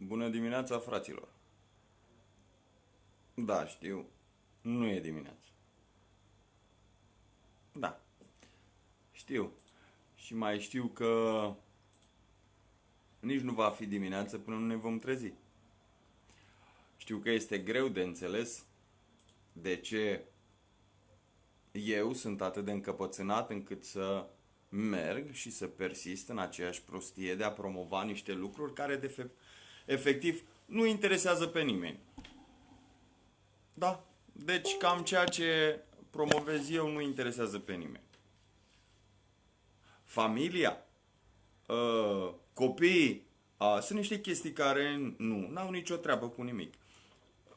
Bună dimineața, fraților! Da, știu, nu e dimineață. Da, știu. Și mai știu că nici nu va fi dimineață până nu ne vom trezi. Știu că este greu de înțeles de ce eu sunt atât de încăpățânat încât să merg și să persist în aceeași prostie de a promova niște lucruri care efectiv nu interesează pe nimeni. Da, deci cam ceea ce promovez eu nu interesează pe nimeni. Familia, copiii, sunt niște chestii care n-au nicio treabă cu nimic.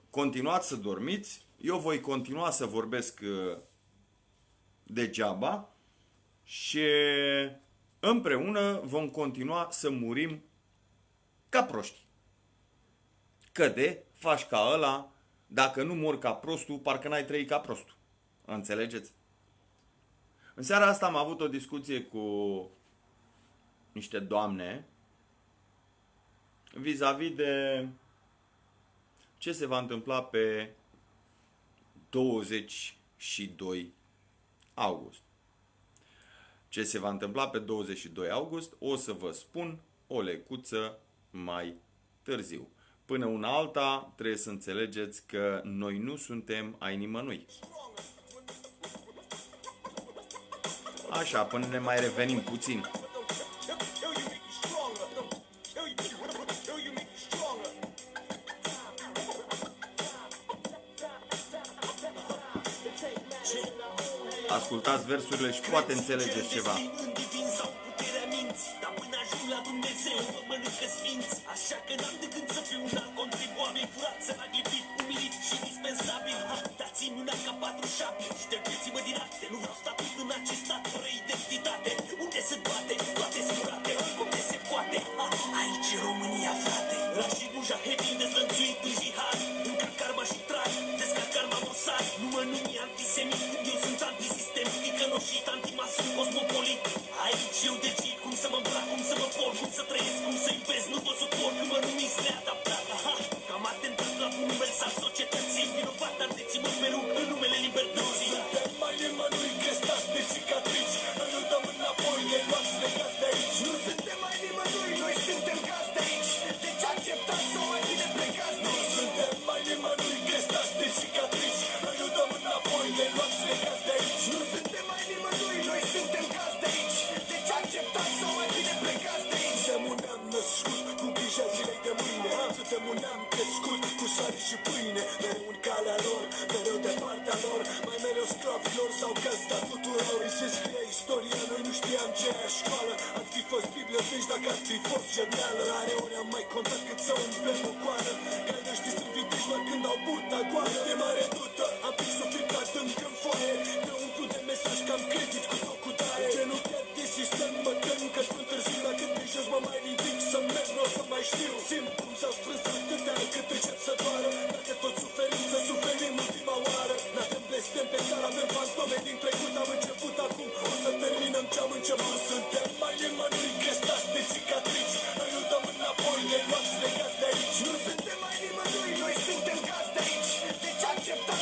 Continuați să dormiți, eu voi continua să vorbesc degeaba și împreună vom continua să murim ca proști. Că de faci ca ăla, dacă nu mor ca prostul, parcă n-ai trăit ca prostul. Înțelegeți? În seara asta am avut o discuție cu niște doamne vis-a-vis de ce se va întâmpla pe 22 august. Ce se va întâmpla pe 22 august o să vă spun o lecuță mai târziu. Până una alta, trebuie să înțelegeți că noi nu suntem ai nimănui. Așa, până ne mai revenim puțin. Ascultați versurile și poate înțelegeți ceva. Așa că n-am decât să fiu un alt contribuabil furat, sărac lipit, umilit și dispensabil. Dați-mi una ca 47, ștergeți-mă din acte. Nu vreau statut în acest stat fără identitate. Unde se bate, toate surate, unde se poate. Aici e România, frate. Lași mujahedin dezlănțuit în jihad. Încarc arma și trag, descarc arma Mossad. Nu mă numi antisemit, eu sunt antisistem. Ticănoșit, antimason, cosmopolit. Aici eu decid cum să mă îmbrac, cum să mă port, cum să trăiesc, cum să iubesc. Nu vă suport când mă numiți neadaptat. Cam atentat la un mesaj societății. Vinovat, ardeți-mă pe rug în numele libertății. Suntem mai nimănui grestați de cicatrici. Noi nu dăm înapoi, ne luați legați de aici. Nu suntem mai nimănui, noi suntem gazi de aici. Deci acceptați sau mai bine plecați de aici. Nu suntem mai nimănui grestați de cicatrici. Noi nu dăm înapoi, ne luați legați de aici. Nu suntem mai nimănui, noi suntem gazi de aici. Deci acceptați sau mai bine plecați de aici. Suntem un neam născut cu grija zilei de mâine. Suntem un neam crescut cu sare și pâine. Mereu în calea lor, mereu de partea lor. Mai mereu sclavilor sau gazda tuturor. Îi se scrie istoria, noi nu știam ce e școală. Ar fi fost Biblie atunci dacă ar fi fost genială. Rare ori am mai contat cât să umplem o coară. Care nu știi sunt vitești doar când au burta goală. De mare dută, am prins o frică adânc în foaie. Ne umplu de mesaj că am credit cu tot cu tare. Ce nu cred de sistem, mă tem că sunt târziu. Dacă de jos mă mai ridic să merg, nu o să mai știu. Simt cum s-au strâns atâtea încât încep să doară. Dacă tot suferim, să suferim ultima oară. N-avem blestem pe țară, avem fantome din trecut. Am început acum, o să terminăm ce-am început. Suntem mai nimănui grestați de cicatrici. Noi nu dăm înapoi, ne luați legați de aici. Nu suntem mai nimănui, noi suntem gazi de aici. Deci acceptați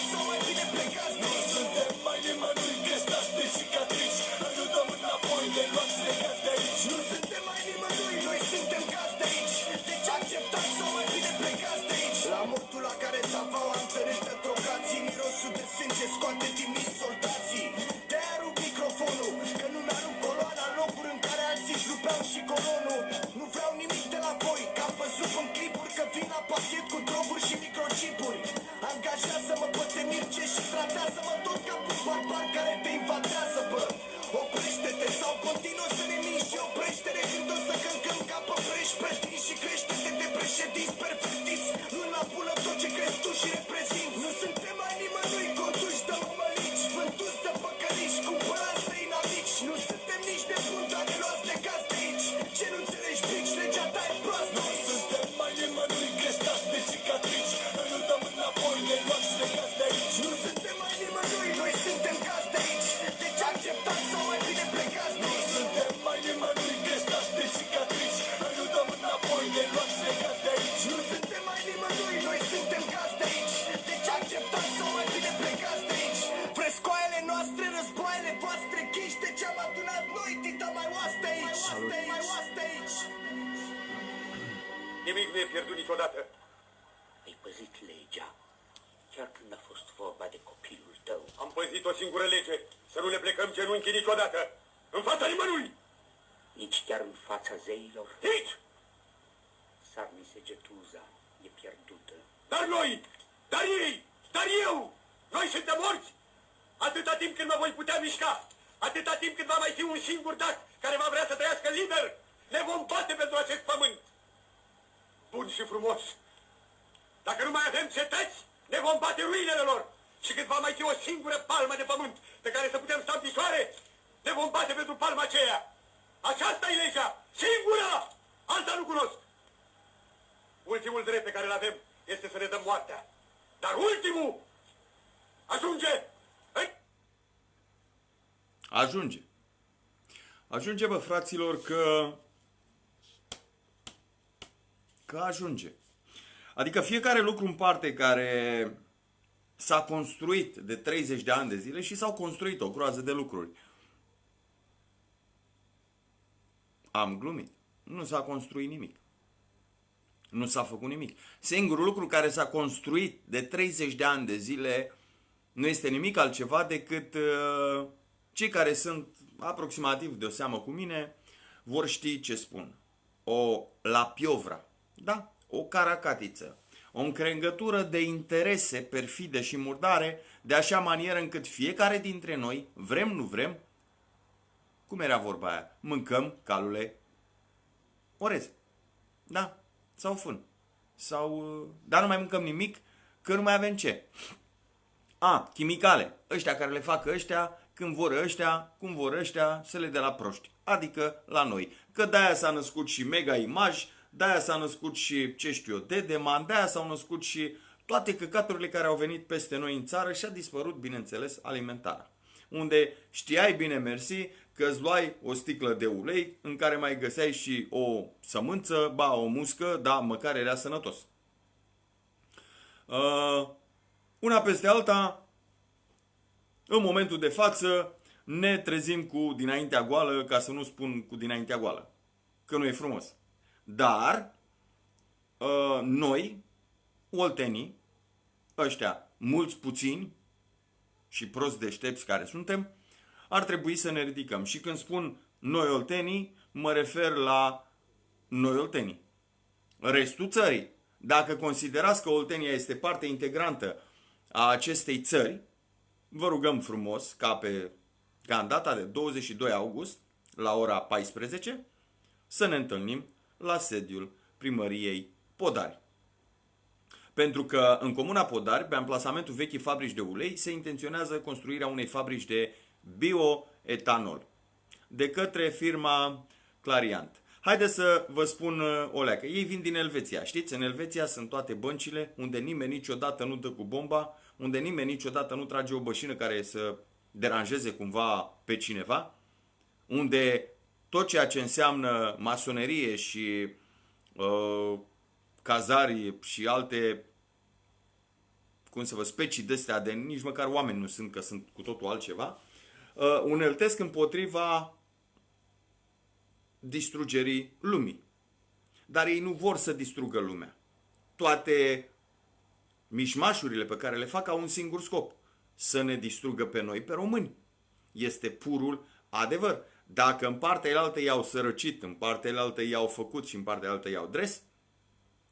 Salut. Nimic nu e pierdut niciodată. Ai păzit legea, chiar când a fost vorba de copilul tău. Am păzit o singură lege, să nu ne plecăm genunchii niciodată. În fața nimănui. Nici chiar în fața zeilor. Nici! Sarmise Getuza e pierdută. Dar noi, dar ei, dar eu, noi suntem morți. Atâta timp când mă voi putea mișca, atâta timp când va mai fi un singur dac care va vrea să trăiască liber, ne vom bate pentru acest pământ. Bun și frumos. Dacă nu mai avem cetăți, ne vom bate ruinele lor. Și când va mai fi o singură palmă de pământ pe care să putem sta în picioare, ne vom bate pentru palma aceea. Aceasta e legea, singura, alta nu cunosc. Ultimul drept pe care îl avem este să ne dăm moartea. Dar ultimul ajunge. Ajunge. Ajunge, bă, fraților, că ajunge. Adică fiecare lucru în parte care s-a construit de 30 de ani de zile și s-au construit o groază de lucruri. Am glumit. Nu s-a construit nimic. Nu s-a făcut nimic. Singurul lucru care s-a construit de 30 de ani de zile nu este nimic altceva decât cei care sunt aproximativ de o seamă cu mine vor ști ce spun. O lapiovra. Da? O caracatiță. O încrengătură de interese perfide și murdare, de așa manieră încât fiecare dintre noi, vrem, nu vrem, cum era vorba aia? Mâncăm, calule, orez. Da? Sau fân. Dar nu mai mâncăm nimic, că nu mai avem ce. Chimicale. Ăștia care le fac ăștia, când vor ăștia, cum vor ăștia, să le dea la proști. Adică la noi. Că de-aia s-a născut și Mega Image, de-aia s-a născut și, ce știu eu, Dedeman, de-aia s-au născut și toate căcaturile care au venit peste noi în țară și a dispărut, bineînțeles, alimentarea. Unde știai bine mersi că îți luai o sticlă de ulei în care mai găseai și o sămânță, o muscă, da, măcar era sănătos. Una peste alta, în momentul de față, ne trezim cu dinaintea goală, ca să nu spun cu dinaintea goală, că nu e frumos. Dar, noi, oltenii, ăștia mulți puțini și prost deștepți care suntem, ar trebui să ne ridicăm. Și când spun noi oltenii, mă refer la noi oltenii. Restul țării, dacă considerați că Oltenia este parte integrantă a acestei țări, vă rugăm frumos ca în data de 22 august, la ora 14, să ne întâlnim la sediul primăriei Podari. Pentru că în comuna Podari, pe amplasamentul vechii fabrici de ulei, se intenționează construirea unei fabrici de bioetanol de către firma Clariant. Haideți să vă spun o leacă. Ei vin din Elveția. Știți, în Elveția sunt toate băncile unde nimeni niciodată nu dă cu bomba, unde nimeni niciodată nu trage o bășină care să deranjeze cumva pe cineva, unde tot ceea ce înseamnă masonerie și cazari și alte, specii de-astea, de nici măcar oameni nu sunt, că sunt cu totul altceva, uneltesc împotriva distrugerii lumii. Dar ei nu vor să distrugă lumea. Toate mișmașurile pe care le fac au un singur scop: să ne distrugă pe noi, pe români. Este purul adevăr. Dacă în partea elaltă i-au sărăcit, în partea elaltă i-au făcut și în partea elaltă i-au dres,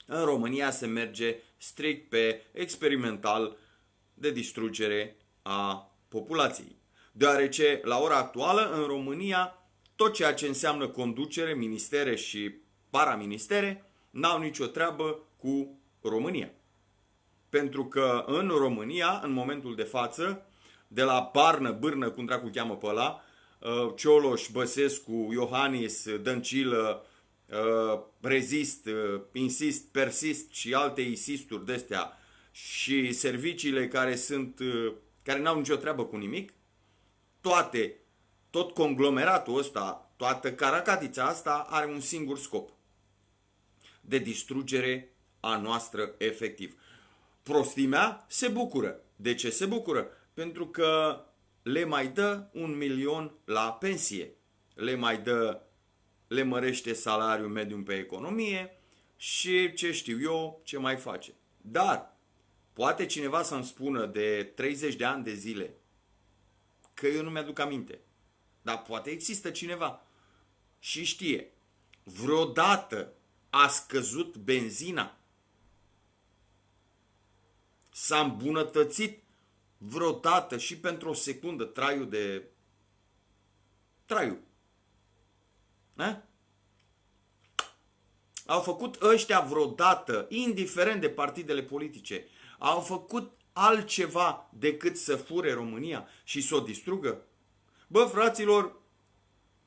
în România se merge strict pe experimental de distrugere a populației. Deoarece, la ora actuală, în România, tot ceea ce înseamnă conducere, ministere și paraministere, n-au nicio treabă cu România. Pentru că în România, în momentul de față, de la Barnă, Bârnă, cum dracu cheamă pe ăla, Cioloș, Băsescu, Iohannis, Dăncilă, Rezist, Insist, Persist și alte insisturi de-astea și serviciile care n-au nicio treabă cu nimic, tot conglomeratul ăsta, toată caracatița asta are un singur scop: de distrugere a noastră efectiv. Prostimea se bucură. De ce se bucură? Pentru că le mai dă 1.000.000 la pensie. Le mai dă le mărește salariul mediu pe economie și ce știu eu, ce mai face. Dar poate cineva să-mi spună de 30 de ani de zile, că eu nu mi-aduc aminte, dar poate există cineva și știe, vreodată a scăzut benzina? S-a îmbunătățit vreodată și pentru o secundă traiul? Da? Au făcut ăștia vreodată, indiferent de partidele politice, au făcut altceva decât să fure România și să o distrugă? Bă, fraților,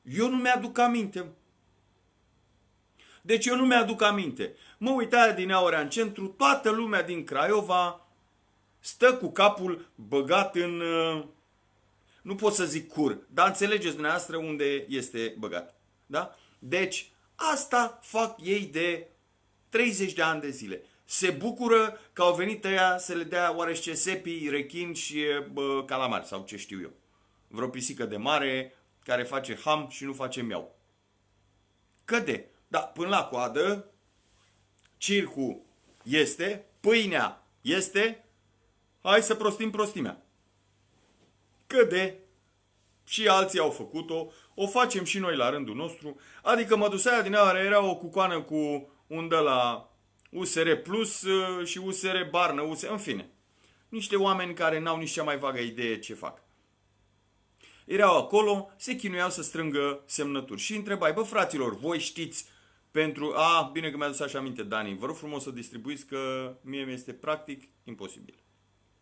eu nu mi-aduc aminte. Deci eu nu mi-aduc aminte. Mă uitam din Aurea în centru, toată lumea din Craiova stă cu capul băgat în, nu pot să zic cur, dar înțelegeți dumneavoastră unde este băgat. Da? Deci asta fac ei de 30 de ani de zile. Se bucură că au venit ăia să le dea oarește sepii, rechin și calamari sau ce știu eu. Vreo pisică de mare care face ham și nu face miau. Căde. Da, până la coadă, circul este, pâinea este, hai să prostim prostimea. Căde. Și alții au făcut-o, o facem și noi la rândul nostru. Adică mădusaia din aia era o cucoană cu un de la USR Plus și USR Barnă, în fine. Niște oameni care n-au nici cea mai vagă idee ce fac. Erau acolo, se chinuiau să strângă semnături. Și întrebai, bă fraților, voi știți pentru... bine că mi-a adus așa aminte, Dani, vă rog frumos să distribuiți că mie mi-este practic imposibil.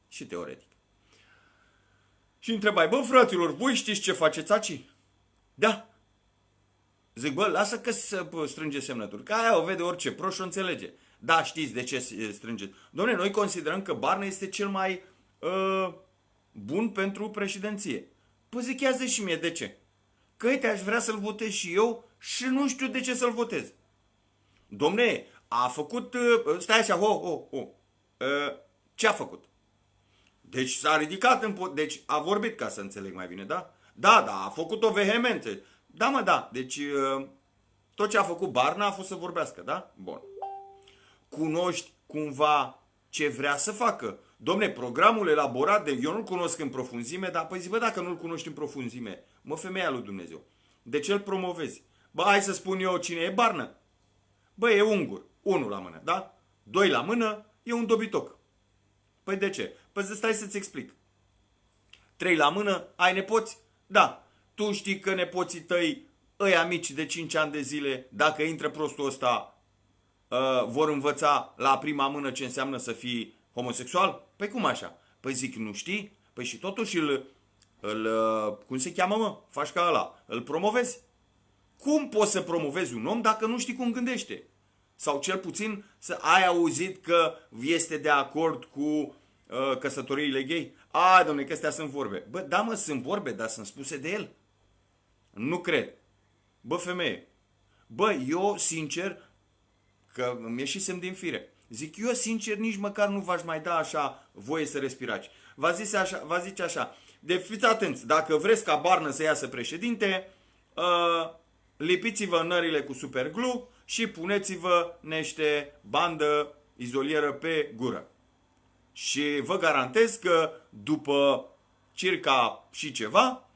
Și teoretic. Și întrebai, bă fraților, voi știți ce faceți aici? Da. Zic, bă, lasă că să strânge semnături. Că aia o vede orice proș, o înțelege. Da, știți de ce strângeți. Dom'le, noi considerăm că Barna este cel mai bun pentru președinție. Păi zic, ia zi și mie de ce. Că uite, aș vrea să-l votez și eu și nu știu de ce să-l votez. Dom'le, a făcut... stai așa, ce a făcut? Deci s-a ridicat, deci a vorbit ca să înțeleg mai bine, da? Da, a făcut-o vehemente. Da, mă, da. Deci tot ce a făcut Barna a fost să vorbească, da? Bun. Cunoști cumva ce vrea să facă? Dom'le, programul elaborat de... Eu nu-l cunosc în profunzime, dar păi zi, bă, dacă nu-l cunoști în profunzime, mă, femeia lui Dumnezeu, de ce îl promovezi? Bă, hai să spun eu cine e Barna. Bă, e ungur. 1 la mână, da? 2 la mână, e un dobitoc. Păi de ce? Păi stai să-ți explic. 3 la mână, ai nepoți? Da. Tu știi că nepoții tăi, ăia mici de 5 ani de zile, dacă intră prostul ăsta, vor învăța la prima mână ce înseamnă să fii homosexual? Păi cum așa? Păi zic, nu știi? Păi și totuși cum se cheamă, mă? Faci ca ăla. Îl promovezi? Cum poți să promovezi un om dacă nu știi cum gândește? Sau cel puțin să ai auzit că este de acord cu căsătoriile gay? Dom'le, că astea sunt vorbe. Bă, da, mă, sunt vorbe, dar sunt spuse de el. Nu cred. Bă, femeie. Bă, eu, sincer, că îmi ieșisem din fire. Zic, eu, sincer, nici măcar nu v-aș mai da așa voie să respirați. Va zice așa. De fiți atenți, dacă vreți ca Barnă să iasă președinte, lipiți-vă nările cu superglue și puneți-vă niște bandă izolieră pe gură. Și vă garantez că după circa și ceva,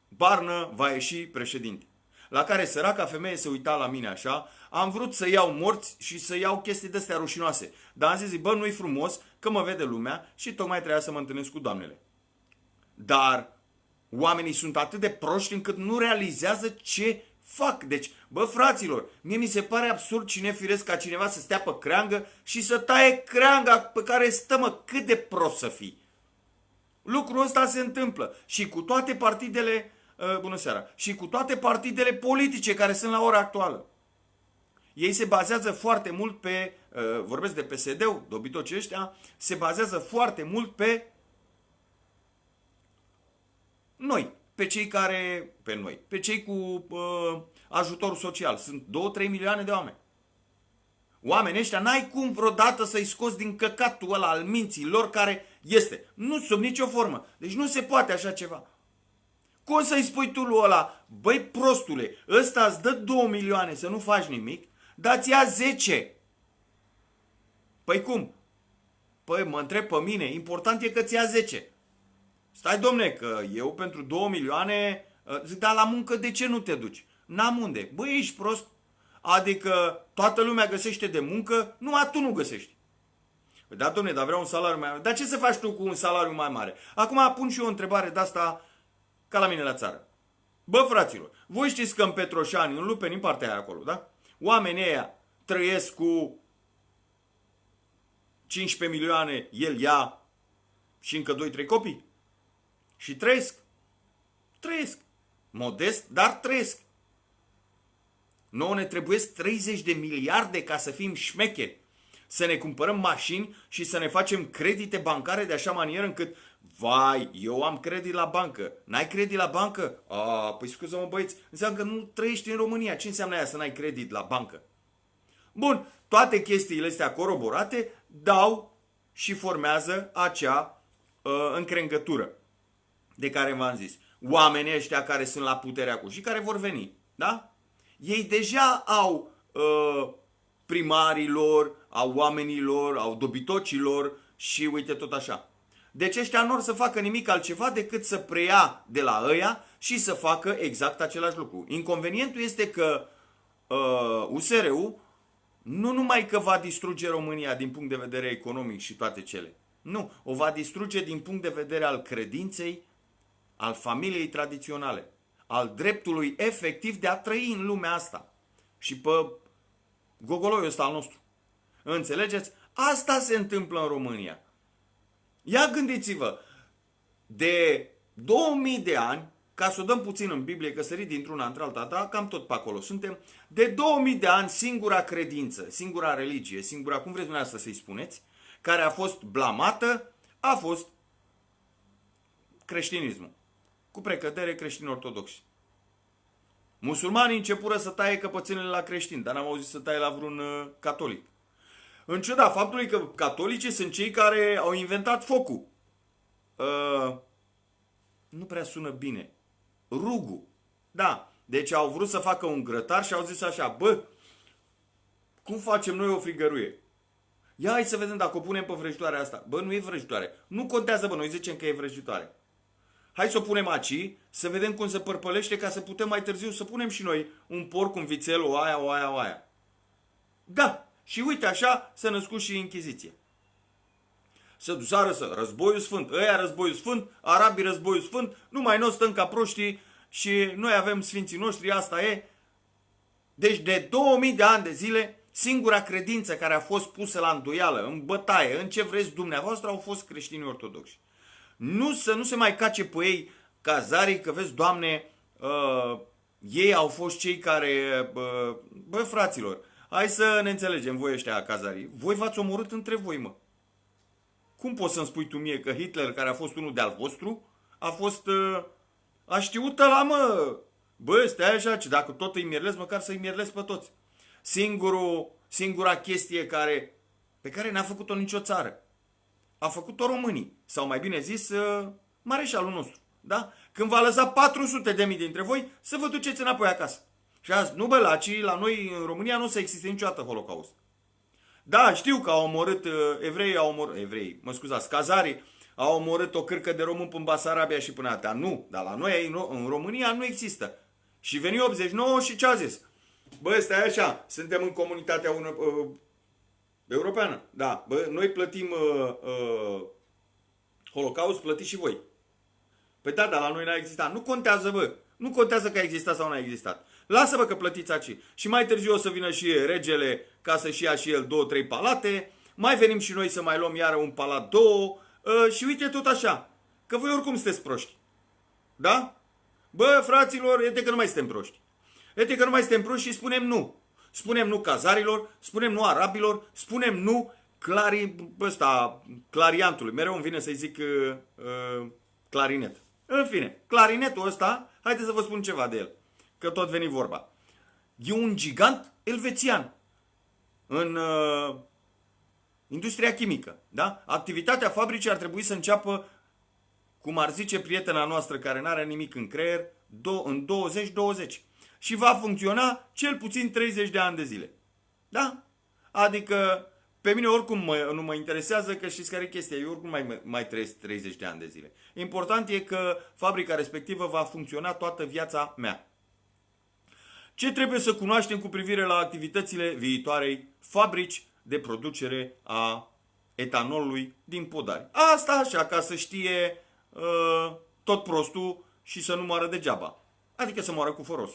Barnă va ieși președinte. La care săraca femeie se uita la mine așa, am vrut să iau morți și să iau chestii de-astea rușinoase. Dar am zis, bă, nu-i frumos că mă vede lumea și tocmai trebuia să mă întâlnesc cu doamnele. Dar oamenii sunt atât de proști încât nu realizează ce fac. Deci, bă, fraților, mie mi se pare absurd și nefiresc ca cineva să stea pe creangă și să taie creanga pe care stă, mă, cât de prost să fii. Lucrul ăsta se întâmplă și cu toate partidele, bună seara, și cu toate partidele politice care sunt la ora actuală. Ei se bazează foarte mult pe, vorbesc de PSD-ul, dobitocii ăștia, se bazează foarte mult pe noi, pe cei cu ajutor social. Sunt 2-3 milioane de oameni. Oamenii ăștia n-ai cum vreodată să-i scoți din căcatul ăla al minții lor care este. Nu, sub nicio formă. Deci nu se poate așa ceva. Cum să-i spui tu lui ăla, băi prostule, ăsta îți dă 2 milioane să nu faci nimic, dar ți ia 10. Păi cum? Păi mă întreb pe mine, important e că ți ia 10. Stai domne, că eu pentru 2 milioane, zic, dar la muncă de ce nu te duci? N-am unde. Băi, ești prost? Adică toată lumea găsește de muncă, numai tu nu găsești. Păi da, domne, dar vreau un salariu mai mare. Dar ce să faci tu cu un salariu mai mare? Acum pun și eu o întrebare de asta ca la mine la țară. Bă, fraților, voi știți că în Petroșani, în Lupeni, în partea aia acolo, da? Oamenii ăia trăiesc cu 15 milioane, el ia și încă 2-3 copii. Și trăiesc. Trăiesc. Modest, dar trăiesc. Nouă ne trebuiesc 30 de miliarde ca să fim șmecheri. Să ne cumpărăm mașini și să ne facem credite bancare de așa manieră încât, vai, eu am credit la bancă. N-ai credit la bancă? Păi scuză-mă băieți, înseamnă că nu trăiești în România. Ce înseamnă aia să n-ai credit la bancă? Bun, toate chestiile astea coroborate dau și formează acea încrengătură de care v-am zis. Oamenii ăștia care sunt la putere acum și care vor veni, da? Ei deja au primarii lor, au oamenii lor, au dobitocii lor și uite tot așa. Deci ăștia nu or să facă nimic altceva decât să preia de la ăia și să facă exact același lucru. Inconvenientul este că USR-ul nu numai că va distruge România din punct de vedere economic și toate cele. Nu, o va distruge din punct de vedere al credinței, al familiei tradiționale, al dreptului efectiv de a trăi în lumea asta. Și pe gogoloiul ăsta al nostru. Înțelegeți? Asta se întâmplă în România. Ia gândiți-vă, de 2000 de ani, ca să o dăm puțin în Biblie, că sărit dintr-una într-alta, da, cam tot pe acolo suntem, de 2000 de ani singura credință, singura religie, singura, cum vreți dumneavoastră să-i spuneți, care a fost blamată, a fost creștinismul. Cu precădere creștini-ortodoxi. Musulmanii începură să taie căpățânele la creștini, dar n-am auzit să taie la vreun catolic. În ciuda faptului că catolicii sunt cei care au inventat focul. Nu prea sună bine. Rugul. Da. Deci au vrut să facă un grătar și au zis așa, bă, cum facem noi o frigăruie? Ia hai să vedem dacă o punem pe vrăjitoarea asta. Bă, nu e vrăjitoare. Nu contează, bă, noi zicem că e vrăjitoare. Hai să o punem aici, să vedem cum se părpălește ca să putem mai târziu să punem și noi un porc, un vițel, o aia. Da. Și uite așa s-a născut și Inchiziție. Să dusară să războiul sfânt, ăia războiul sfânt, arabii războiul sfânt, numai noi stăm ca proștii și noi avem sfinții noștri, asta e. Deci de 2000 de ani de zile, singura credință care a fost pusă la îndoială, în bătaie, în ce vreți dumneavoastră, au fost creștinii ortodoxi. Nu să nu se mai cace pe ei cazarii, că vezi, Doamne, ei au fost cei care, bă, fraților, hai să ne înțelegem, voi ăștia cazarii, voi v-ați omorât între voi, mă. Cum poți să-mi spui tu mie că Hitler, care a fost unul de-al vostru, a fost, a știut ăla, mă, bă, stai așa, ce dacă tot îi mierlesc, măcar să îi mierlesc pe toți. Singura chestie pe care n-a făcut-o nicio țară, a făcut-o românii, sau mai bine zis, mareșalul nostru, da? Când va lăsa 400.000 dintre voi să vă duceți înapoi acasă. Și azi, nu bă, la noi în România nu o să existe niciodată Holocaust. Da, știu că au omorât cazarii au omorât o cârcă de români până în Basarabia și până altea. Nu, dar la noi în România nu există. Și veni 89 și ce a zis? Bă, stai așa, suntem în comunitatea europeană. Da, bă, noi plătim Holocaust, plătiți și voi. Păi da, dar la noi n-a existat. Nu contează, bă. Nu contează că a existat sau n-a existat. Lasă-vă că plătiți aici. Și mai târziu o să vină și regele ca să-și ia și el 2-3 palate. Mai venim și noi să mai luăm iară un palat, 2. Și uite tot așa. Că voi oricum sunteți proști. Da? Bă, fraților, uite că nu mai suntem proști. Uite că nu mai suntem proști și spunem nu. Spunem nu cazarilor, spunem nu arabilor, spunem nu clariantului. Mereu îmi vine să-i zic clarinet. În fine, clarinetul ăsta, haideți să vă spun ceva de el. Că tot veni vorba. E un gigant elvețian în industria chimică. Da? Activitatea fabricii ar trebui să înceapă cum ar zice prietena noastră care n-are nimic în creier, în 20-20. Și va funcționa cel puțin 30 de ani de zile. Da? Adică pe mine oricum nu mă interesează, că știți care e chestia, eu oricum mai trăiesc 30 de ani de zile. Important e că fabrica respectivă va funcționa toată viața mea. Ce trebuie să cunoaștem cu privire la activitățile viitoarei fabrici de producere a etanolului din Podari? Asta așa, ca să știe tot prostul și să nu moară degeaba. Adică să moară cu foros.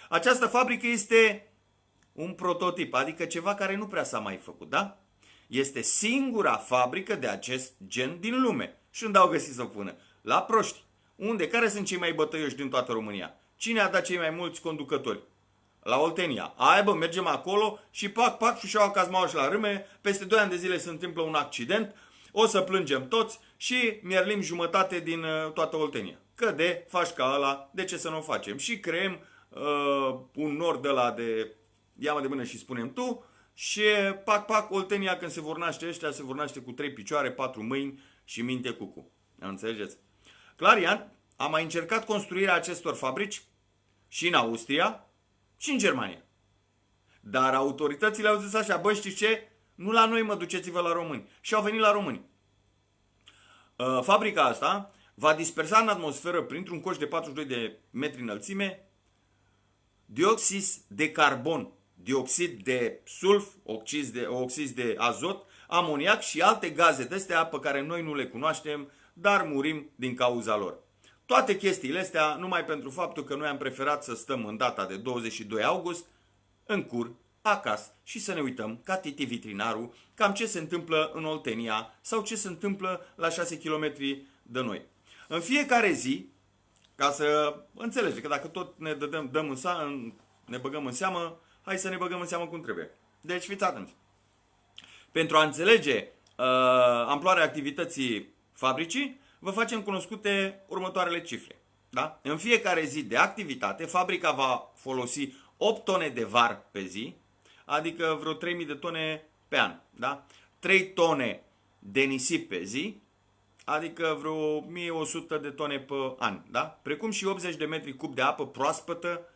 Această fabrică este un prototip, adică ceva care nu prea s-a mai făcut, da? Este singura fabrică de acest gen din lume. Și unde au găsit să o pună? La Proști. Unde? Care sunt cei mai bătăioși din toată România? Cine a dat cei mai mulți conducători? La Oltenia. Hai bă, mergem acolo și pac, și-au cazmaua și la râme, peste 2 ani de zile se întâmplă un accident, o să plângem toți și mierlim jumătate din toată Oltenia. Că de faci ca ăla, de ce să nu o facem? Și creăm un nord ăla de ia-mă de mână și spunem tu și pac, Oltenia când se vor naște ăștia, se vor naște cu 3 picioare, 4 mâini și minte cucu. Înțelegeți? Clariant a mai încercat construirea acestor fabrici și în Austria și în Germania. Dar autoritățile au zis așa, bă, știți ce? Nu la noi, mă, duceți-vă la români. Și au venit la români. Fabrica asta va dispersa în atmosferă, printr-un coș de 42 de metri înălțime, dioxid de carbon, dioxid de sulf, oxid de azot, amoniac și alte gaze de-astea pe care noi nu le cunoaștem, dar murim din cauza lor. Toate chestiile astea numai pentru faptul că noi am preferat să stăm în data de 22 august în cur, acasă și să ne uităm ca Titi Vitrinarul cam ce se întâmplă în Oltenia sau ce se întâmplă la 6 km de noi. În fiecare zi, ca să înțelegem că dacă tot ne ne băgăm în seamă, hai să ne băgăm în seamă cum trebuie. Deci fiți atenți. Pentru a înțelege amploarea activității fabricii, vă facem cunoscute următoarele cifre. Da? În fiecare zi de activitate, fabrica va folosi 8 tone de var pe zi, adică vreo 3000 de tone pe an. Da? 3 tone de nisip pe zi, adică vreo 1100 de tone pe an. Da? Precum și 80 de metri cub de apă proaspătă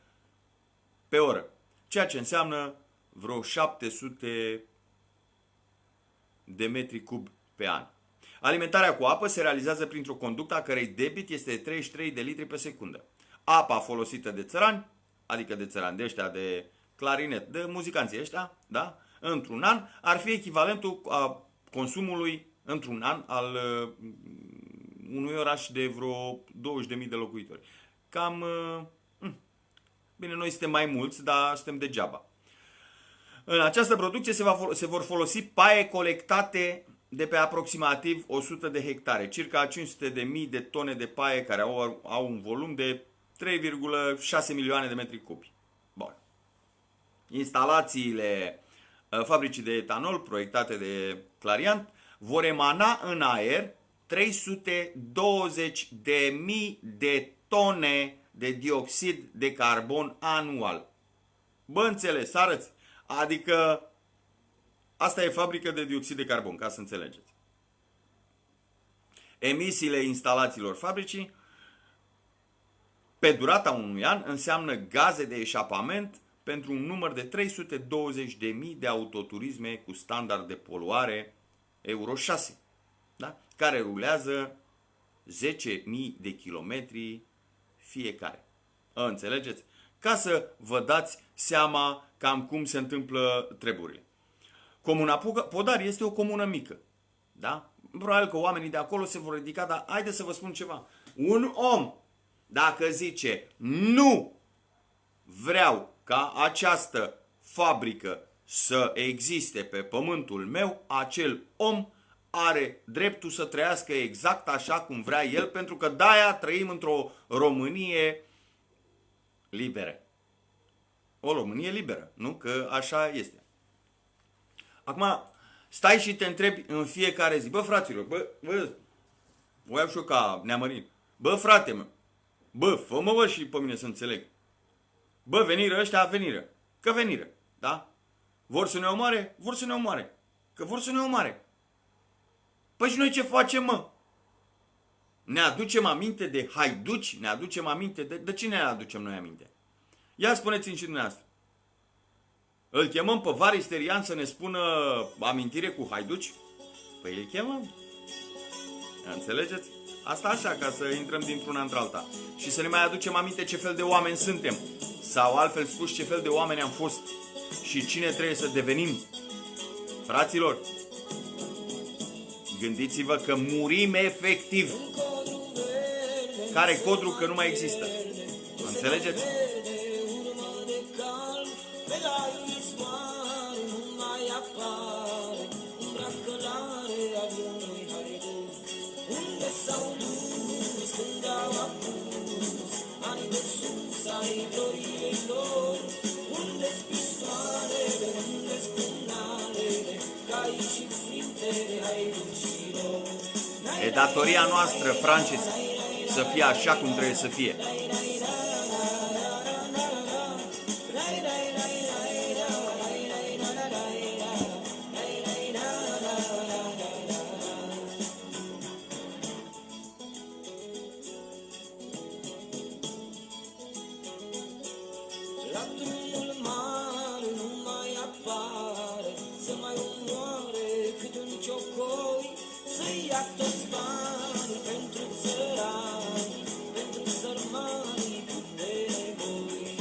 pe oră, ceea ce înseamnă vreo 700 de metri cub pe an. Alimentarea cu apă se realizează printr-o conductă a cărei debit este de 33 de litri pe secundă. Apa folosită de țărani, adică de țărani de ăștia de clarinet, de muzicanții ăștia, da? Într-un an, ar fi echivalentul a consumului într-un an al unui oraș de vreo 20.000 de locuitori. Cam, bine, noi suntem mai mulți, dar suntem degeaba. În această producție se vor folosi paie colectate de pe aproximativ 100 de hectare, circa 500.000 de tone de paie care au un volum de 3,6 milioane de metri cubi. Bun. Instalațiile fabricii de etanol proiectate de Clariant vor emana în aer 320.000 de tone de dioxid de carbon anual. Bă, înțeles, arăți? Adică asta e fabrică de dioxid de carbon, ca să înțelegeți. Emisiile instalațiilor fabricii pe durata unui an înseamnă gaze de eșapament pentru un număr de 320.000 de autoturisme cu standard de poluare Euro 6, da? Care rulează 10.000 de kilometri fiecare. Înțelegeți? Ca să vă dați seama cam cum se întâmplă treburile. Comuna Podari este o comună mică. Da? Probabil că oamenii de acolo se vor ridica, dar haideți să vă spun ceva. Un om, dacă zice nu vreau ca această fabrică să existe pe pământul meu, acel om are dreptul să trăiască exact așa cum vrea el, pentru că de-aia trăim într-o Românie liberă. O Românie liberă, nu? Că așa este. Acum, stai și te întrebi în fiecare zi, bă, fraților, o iau și eu ca neamărit. Bă, frate, mă, bă, fă-mă, bă, și pe mine să înțeleg. Bă, veniră ăștia, veniră. Că veniră, da? Vor să ne omoare? Vor să ne omoare. Că vor să ne omoare. Păi și noi ce facem, mă? Ne aducem aminte de haiduci? Ne aducem aminte de cine ne aducem noi aminte? Ia spuneți-mi și dumneavoastră. Îl chemăm pe Varis Terian să ne spună amintire cu haiduci? Păi îl chemăm. Înțelegeți? Asta așa, ca să intrăm dintr-una într-alta. Și să ne mai aducem aminte ce fel de oameni suntem. Sau altfel spus, ce fel de oameni am fost. Și cine trebuie să devenim. Fraților, gândiți-vă că murim efectiv. Care codru că nu mai există. Înțelegeți? E datoria noastră, Francis, să fie așa cum trebuie să fie. La drumul mare nu mai apare, să mai omoare cât un ciocoi, să ia toți banii pentru țărani, pentru sărmanii de nevoi.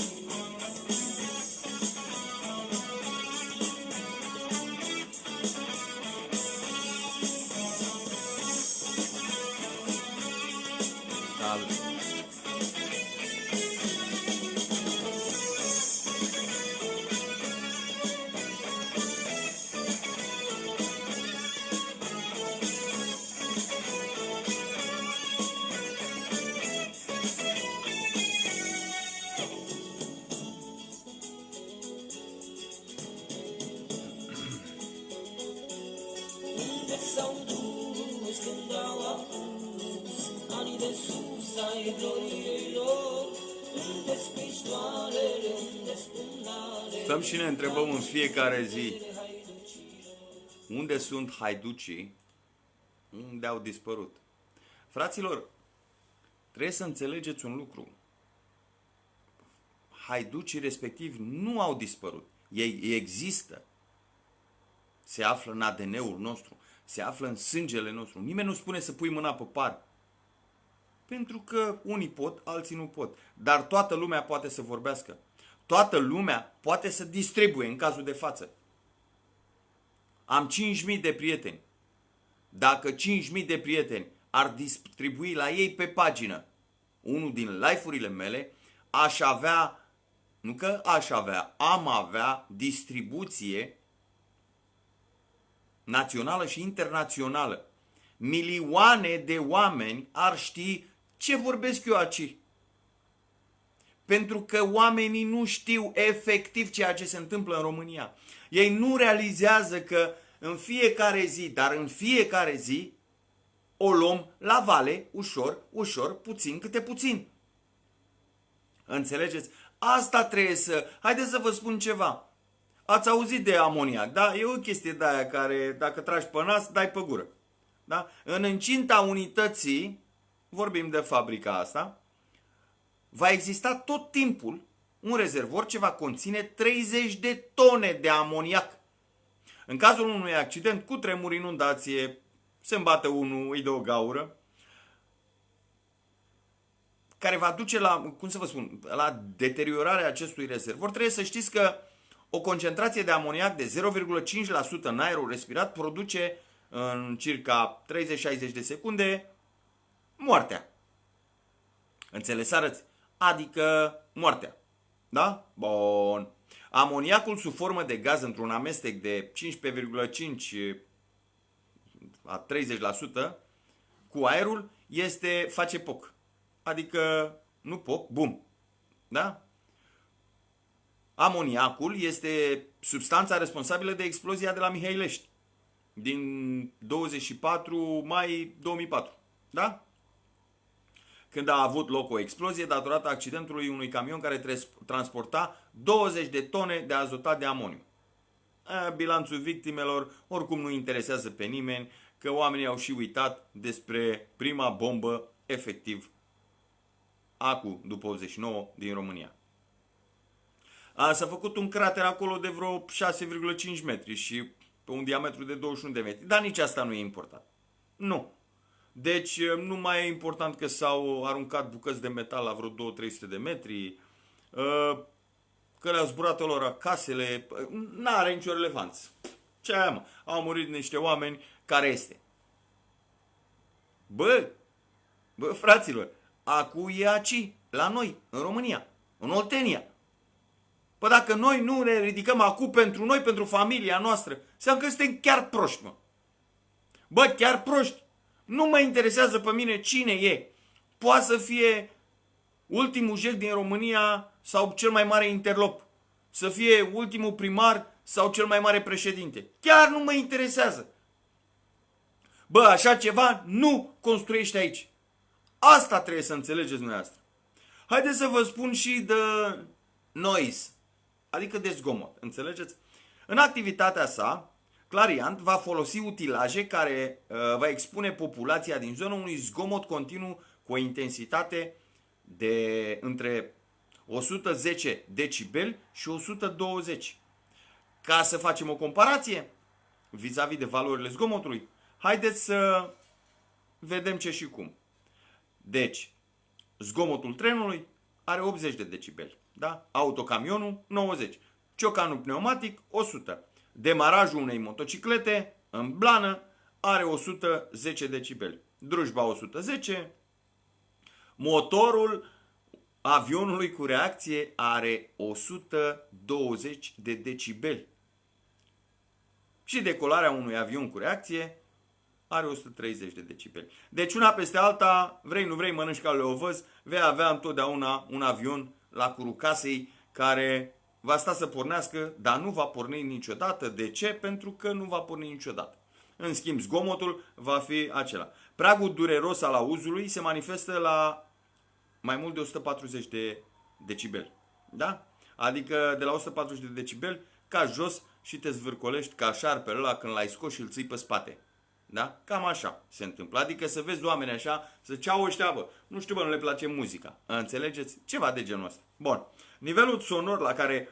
Salut. Unde s-au dus când au apus anii de sus ai gloriei lor? Unde-s pistoalele, unde-s pumnale? Stăm și ne întrebăm în fiecare zi. Unde sunt haiducii? Unde au dispărut? Fraților, trebuie să înțelegeți un lucru. Haiducii respectivi nu au dispărut. Ei există. Se află în ADN-ul nostru. Se află în sângele nostru. Nimeni nu spune să pui mâna pe par. Pentru că unii pot, alții nu pot. Dar toată lumea poate să vorbească. Toată lumea poate să distribuie în cazul de față. Am 5.000 de prieteni. Dacă 5.000 de prieteni ar distribui la ei pe pagină unul din live-urile mele, aș avea, nu că aș avea, am avea distribuție națională și internațională. Milioane de oameni ar ști ce vorbesc eu aici. Pentru că oamenii nu știu efectiv ceea ce se întâmplă în România. Ei nu realizează că în fiecare zi, dar în fiecare zi, o luăm la vale, ușor, ușor, puțin câte puțin. Înțelegeți? Asta trebuie să... Haideți să vă spun ceva. Ați auzit de amoniac, da? E o chestie de aia care, dacă tragi pe nas, dai pe gură. Da? În incinta unității, vorbim de fabrica asta, va exista tot timpul un rezervor ce va conține 30 de tone de amoniac. În cazul unui accident, cu tremur, inundație, se îmbate unul, îi dă o gaură, care va duce la, cum să vă spun, la deteriorarea acestui rezervor, trebuie să știți că o concentrație de amoniac de 0,5% în aerul respirat produce în circa 30-60 de secunde moartea. Înțeles arăți? Adică moartea. Da? Bun. Amoniacul sub formă de gaz într-un amestec de 15,5 a 30% cu aerul face poc. Adică nu poc, bum. Da? Amoniacul este substanța responsabilă de explozia de la Mihăilești din 24 mai 2004. Da? Când a avut loc o explozie datorată accidentului unui camion care transporta 20 de tone de azotat de amoniu. Bilanțul victimelor oricum nu interesează pe nimeni, că oamenii au și uitat despre prima bombă efectiv acu după 89 din România. S-a făcut un crater acolo de vreo 6,5 metri și pe un diametru de 21 de metri. Dar nici asta nu e important. Nu. Deci nu mai e important că s-au aruncat bucăți de metal la vreo 200-300 de metri, că le-au zburat lor casele, n-are nicio relevanță. Ce aia, mă? Au murit niște oameni, care este? Bă, fraților, acu e aici, la noi, în România, în Oltenia. Păi dacă noi nu ne ridicăm acu pentru noi, pentru familia noastră, înseamnă că suntem chiar proști, mă. Bă, chiar proști. Nu mă interesează pe mine cine e. Poate să fie ultimul jec din România sau cel mai mare interlop. Să fie ultimul primar sau cel mai mare președinte. Chiar nu mă interesează. Bă, așa ceva nu construiește aici. Asta trebuie să înțelegeți dumneavoastră. Haideți să vă spun și de noise, adică de zgomot. Înțelegeți? În activitatea sa, Clariant va folosi utilaje care va expune populația din zonă unui zgomot continuu cu o intensitate de între 110 decibeli și 120. Ca să facem o comparație vis-a-vis de valorile zgomotului, haideți să vedem ce și cum. Deci, zgomotul trenului are 80 de decibeli, da? Autocamionul 90, ciocanul pneumatic 100. Demarajul unei motociclete în blană are 110 decibeli. Drujba 110. Motorul avionului cu reacție are 120 de decibeli. Și decolarea unui avion cu reacție are 130 de decibeli. Deci una peste alta, vrei nu vrei, mănânci ca leovăz, vei avea întotdeauna un avion la curul casei care va sta să pornească, dar nu va porni niciodată. De ce? Pentru că nu va porni niciodată. În schimb, zgomotul va fi acela. Pragul dureros al auzului se manifestă la mai mult de 140 de decibeli. Da? Adică de la 140 de decibeli, ca jos și te zvârcolești ca șarpele ăla când l-ai scos și îl ții pe spate. Da? Cam așa se întâmplă. Adică să vezi oameni așa, să ceau ăștia, bă, nu știu, bă, nu le place muzica. Înțelegeți? Ceva de genul ăsta. Bun. Nivelul sonor la care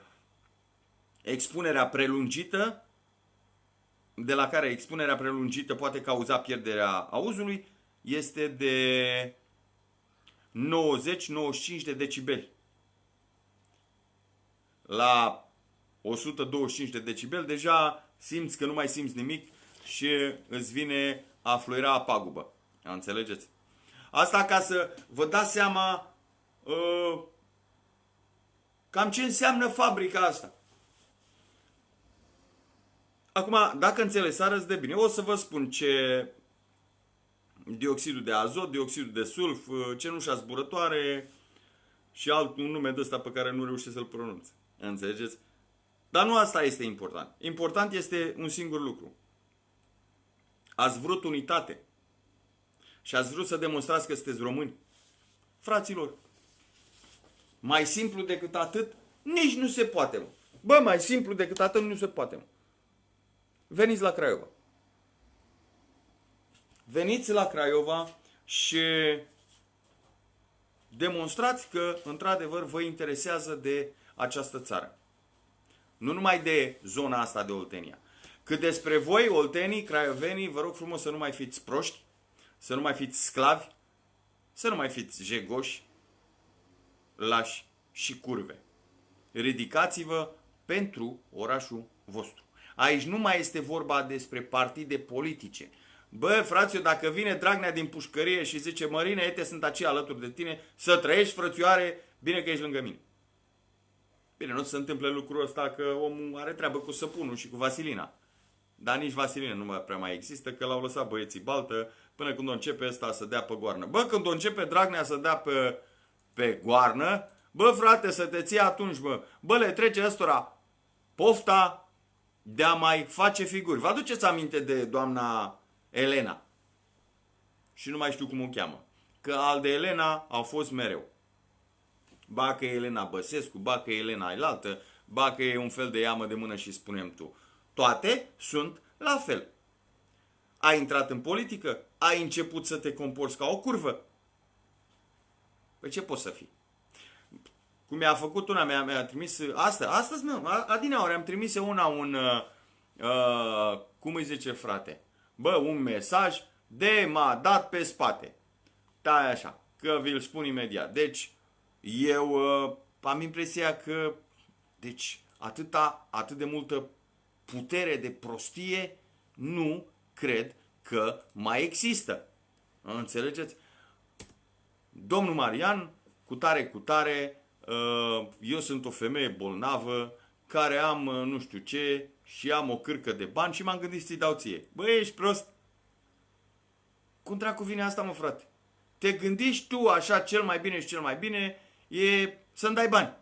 expunerea prelungită, poate cauza pierderea auzului, este de 90-95 de decibeli. La 125 de decibeli deja simți că nu mai simți nimic și îți vine a fluiera a pagubă. Înțelegeți? Asta ca să vă dați seama cam ce înseamnă fabrica asta. Acum, dacă înțeles, arăți de bine. O să vă spun ce dioxidul de azot, dioxidul de sulf, cenușa zburătoare și un nume de ăsta pe care nu reușesc să-l pronunț. Înțelegeți? Dar nu asta este important. Important este un singur lucru. Ați vrut unitate și ați vrut să demonstrați că sunteți români. Fraților, mai simplu decât atât, nici nu se poate. Mă. Bă, mai simplu decât atât, nu se poate. Mă. Veniți la Craiova. Veniți la Craiova și demonstrați că, într-adevăr, vă interesează de această țară. Nu numai de zona asta de Oltenia. Cât despre voi, oltenii, craiovenii, vă rog frumos să nu mai fiți proști, să nu mai fiți sclavi, să nu mai fiți jegoși, lași și curve. Ridicați-vă pentru orașul vostru. Aici nu mai este vorba despre partide politice. Bă, frațio, dacă vine Dragnea din pușcărie și zice, Mărine, ete, sunt aici alături de tine, să trăiești, frățioare, bine că ești lângă mine. Bine, nu se întâmplă lucrul ăsta că omul are treabă cu săpunul și cu vasilina. Dar nici vasilina nu mai prea mai există, că l-au lăsat băieții baltă până când o începe ăsta să dea pe goarnă. Bă, când o începe Dragnea să dea pe goarnă, bă, frate, să te ții atunci, bă. Bă, le trece ăstora pofta de a mai face figuri. Vă aduceți aminte de doamna Elena? Și nu mai știu cum o cheamă. Că al de Elena au fost mereu. Ba că e Elena Băsescu, ba că e Elena ailaltă, ba că e un fel de iamă de mână și spunem tu. Toate sunt la fel. Ai intrat în politică, ai început să te comporți ca o curvă. Păi ce poți să fii? Cum mi-a făcut una, mi-a trimis, astăzi, adineaori am trimis una cum îi zice frate? Bă, un mesaj de m-a dat pe spate. Da, așa, că vi-l spun imediat. Deci, eu am impresia că, deci, atât de multă putere de prostie nu cred că mai există. Înțelegeți? Domnul Marian, cu tare, eu sunt o femeie bolnavă care am nu știu ce și am o cârcă de bani și m-am gândit să-i dau ție. Băi, ești prost? Cum dracu vine asta, mă, frate? Te gândești tu așa, cel mai bine și cel mai bine e să-mi dai bani.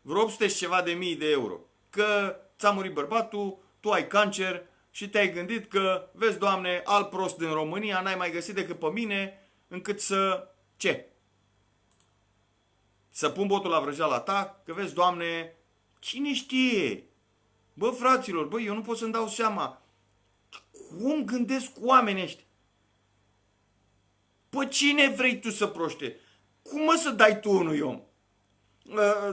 Vreo 800 și ceva de mii de euro. Că ți-a murit bărbatul, tu ai cancer și te-ai gândit că, vezi, Doamne, alt prost din România n-ai mai găsit decât pe mine, încât să... Ce? Să pun botul la vrăjeala ta, că vezi, Doamne, cine știe? Bă, fraților, bă, eu nu pot să-mi dau seama cum gândesc oamenii ăștia. Pă, cine vrei tu să proște? Cum mă să dai tu unui om?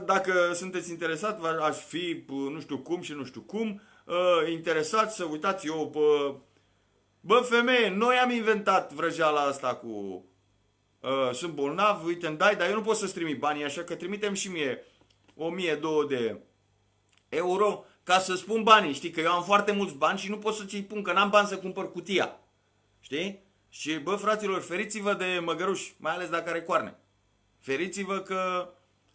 Dacă sunteți interesat, aș fi, nu știu cum și nu știu cum, interesați să uitați eu, bă, femeie, noi am inventat vrăjeala asta cu... sunt bolnav, uite, îmi dai, dar eu nu pot să-ți trimit banii, așa că trimitem și mie 1000-2000 de euro ca să spun banii. Știi că eu am foarte mulți bani și nu pot să ți-i pun, că n-am bani să cumpăr cutia. Știi? Și bă, fraților, feriți-vă de măgăruși, mai ales dacă are coarne. Feriți-vă că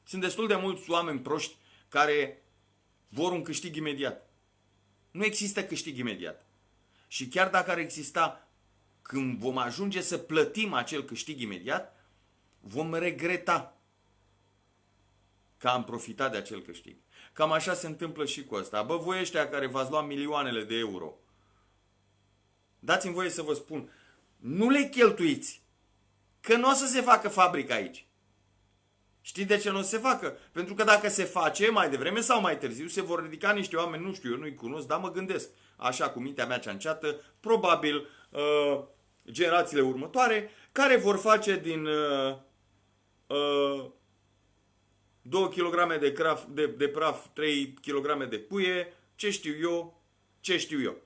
sunt destul de mulți oameni proști care vor un câștig imediat. Nu există câștig imediat. Și chiar dacă ar exista, când vom ajunge să plătim acel câștig imediat, vom regreta că am profitat de acel câștig. Cam așa se întâmplă și cu ăsta. Bă, voi ăștia care v-ați luat milioanele de euro, dați-mi voie să vă spun, nu le cheltuiți, că nu o să se facă fabrica aici. Știi de ce nu o să se facă? Pentru că dacă se face, mai devreme sau mai târziu, se vor ridica niște oameni, nu știu, eu nu-i cunosc, dar mă gândesc, așa cu mintea mea ceanceată, probabil generațiile următoare, care vor face din 2 kg de praf, 3 kg de puie, ce știu eu.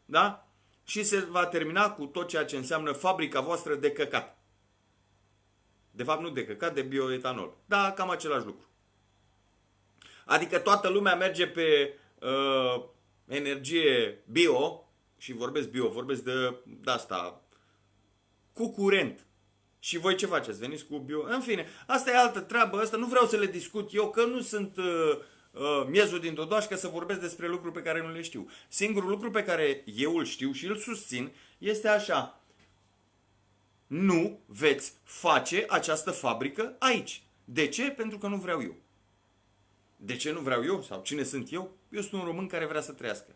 Da? Și se va termina cu tot ceea ce înseamnă fabrica voastră de căcat. De fapt, nu de căcat, de bioetanol. Da, cam același lucru. Adică toată lumea merge pe energie bio, și vorbesc de asta, cu curent. Și voi ce faceți? Veniți cu bio? În fine, asta e altă treabă, asta nu vreau să le discut eu, că nu sunt miezul din Todoașcă să vorbesc despre lucruri pe care nu le știu. Singurul lucru pe care eu îl știu și îl susțin este așa: nu veți face această fabrică aici. De ce? Pentru că nu vreau eu. De ce nu vreau eu? Sau cine sunt eu? Eu sunt un român care vrea să trăiască.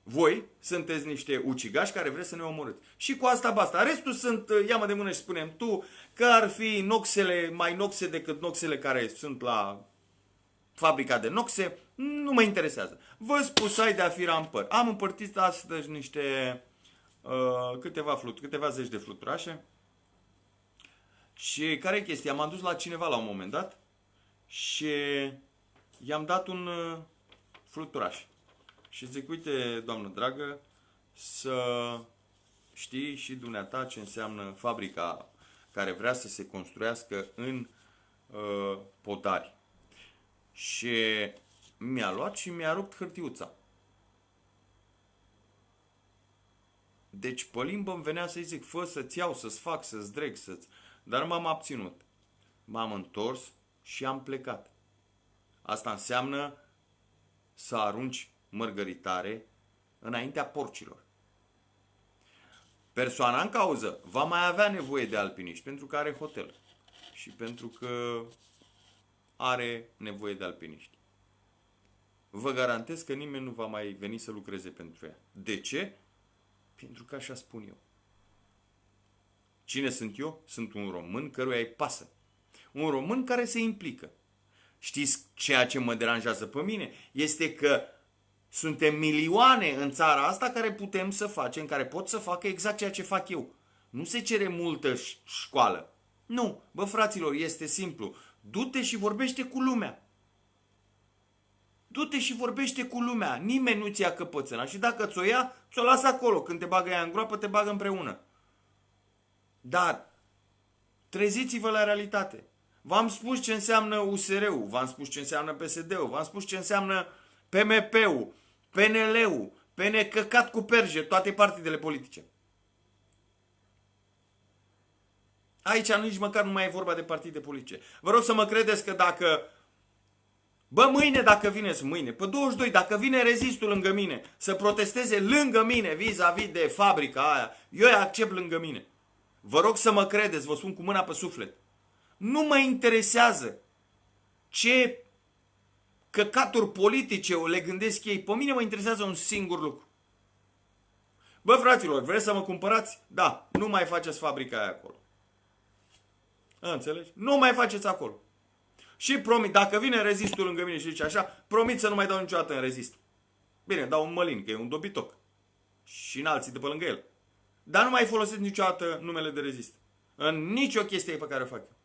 Voi sunteți niște ucigași care vreți să ne omorâți. Și cu asta basta. Restul sunt, ia-mă de mână și spune-mi tu, că ar fi noxele, mai noxe decât noxele care sunt la fabrica de noxe. Nu mă interesează. Vă spusai de a fi rampăr. Am împărțit astăzi niște câteva zeci de fluturașe. Și care e chestia? M-am dus la cineva la un moment dat și i-am dat un fluturaș. Și zic, uite, doamnă dragă, să știi și dumneata ce înseamnă fabrica care vrea să se construiască în Podari. Și mi-a luat și mi-a rupt hârtiuța. Deci pe limbă îmi venea să-i zic, fă să-ți iau, să-ți fac, să-ți dreg, să-ți... Dar m-am abținut. M-am întors și am plecat. Asta înseamnă să arunci mărgăritare înaintea porcilor. Persoana în cauză va mai avea nevoie de alpiniști pentru că are hotel și pentru că are nevoie de alpiniști. Vă garantez că nimeni nu va mai veni să lucreze pentru ea. De ce? Pentru că așa spun eu. Cine sunt eu? Sunt un român căruia îi pasă. Un român care se implică. Știți ceea ce mă deranjează pe mine? Este că suntem milioane în țara asta care putem să facem, care pot să facă exact ceea ce fac eu. Nu se cere multă școală. Nu, bă fraților, este simplu. Du-te și vorbește cu lumea. Du-te și vorbește cu lumea. Nimeni nu ți ia căpățâna și dacă ți-o ia, ți-o lasă acolo. Când te bagă ea în groapă, te bagă împreună. Dar treziți-vă la realitate. V-am spus ce înseamnă USR-ul, v-am spus ce înseamnă PSD-ul, v-am spus ce înseamnă PMP-ul, PNL-ul, căcat cu perje, toate partidele politice. Aici nici măcar nu mai e vorba de partide politice. Vă rog să mă credeți că dacă... Bă, mâine dacă vine, mâine, pe 22, dacă vine Rezistul lângă mine, să protesteze lângă mine vis-a-vis de fabrica aia, eu îi accept lângă mine. Vă rog să mă credeți, vă spun cu mâna pe suflet. Nu mă interesează ce căcaturi politice le gândesc ei. Pe mine mă interesează un singur lucru. Bă, fraților, vreți să mă cumpărați? Da, nu mai faceți fabrica aia acolo. Înțelegi? Nu mai faceți acolo. Și promit, dacă vine Rezistul lângă mine și zice așa, promit să nu mai dau niciodată în Rezist. Bine, dau un mălin, că e un dobitoc. Și în alții de pe lângă el. Dar nu mai folosesc niciodată numele de Rezist. În nicio chestie pe care o fac eu.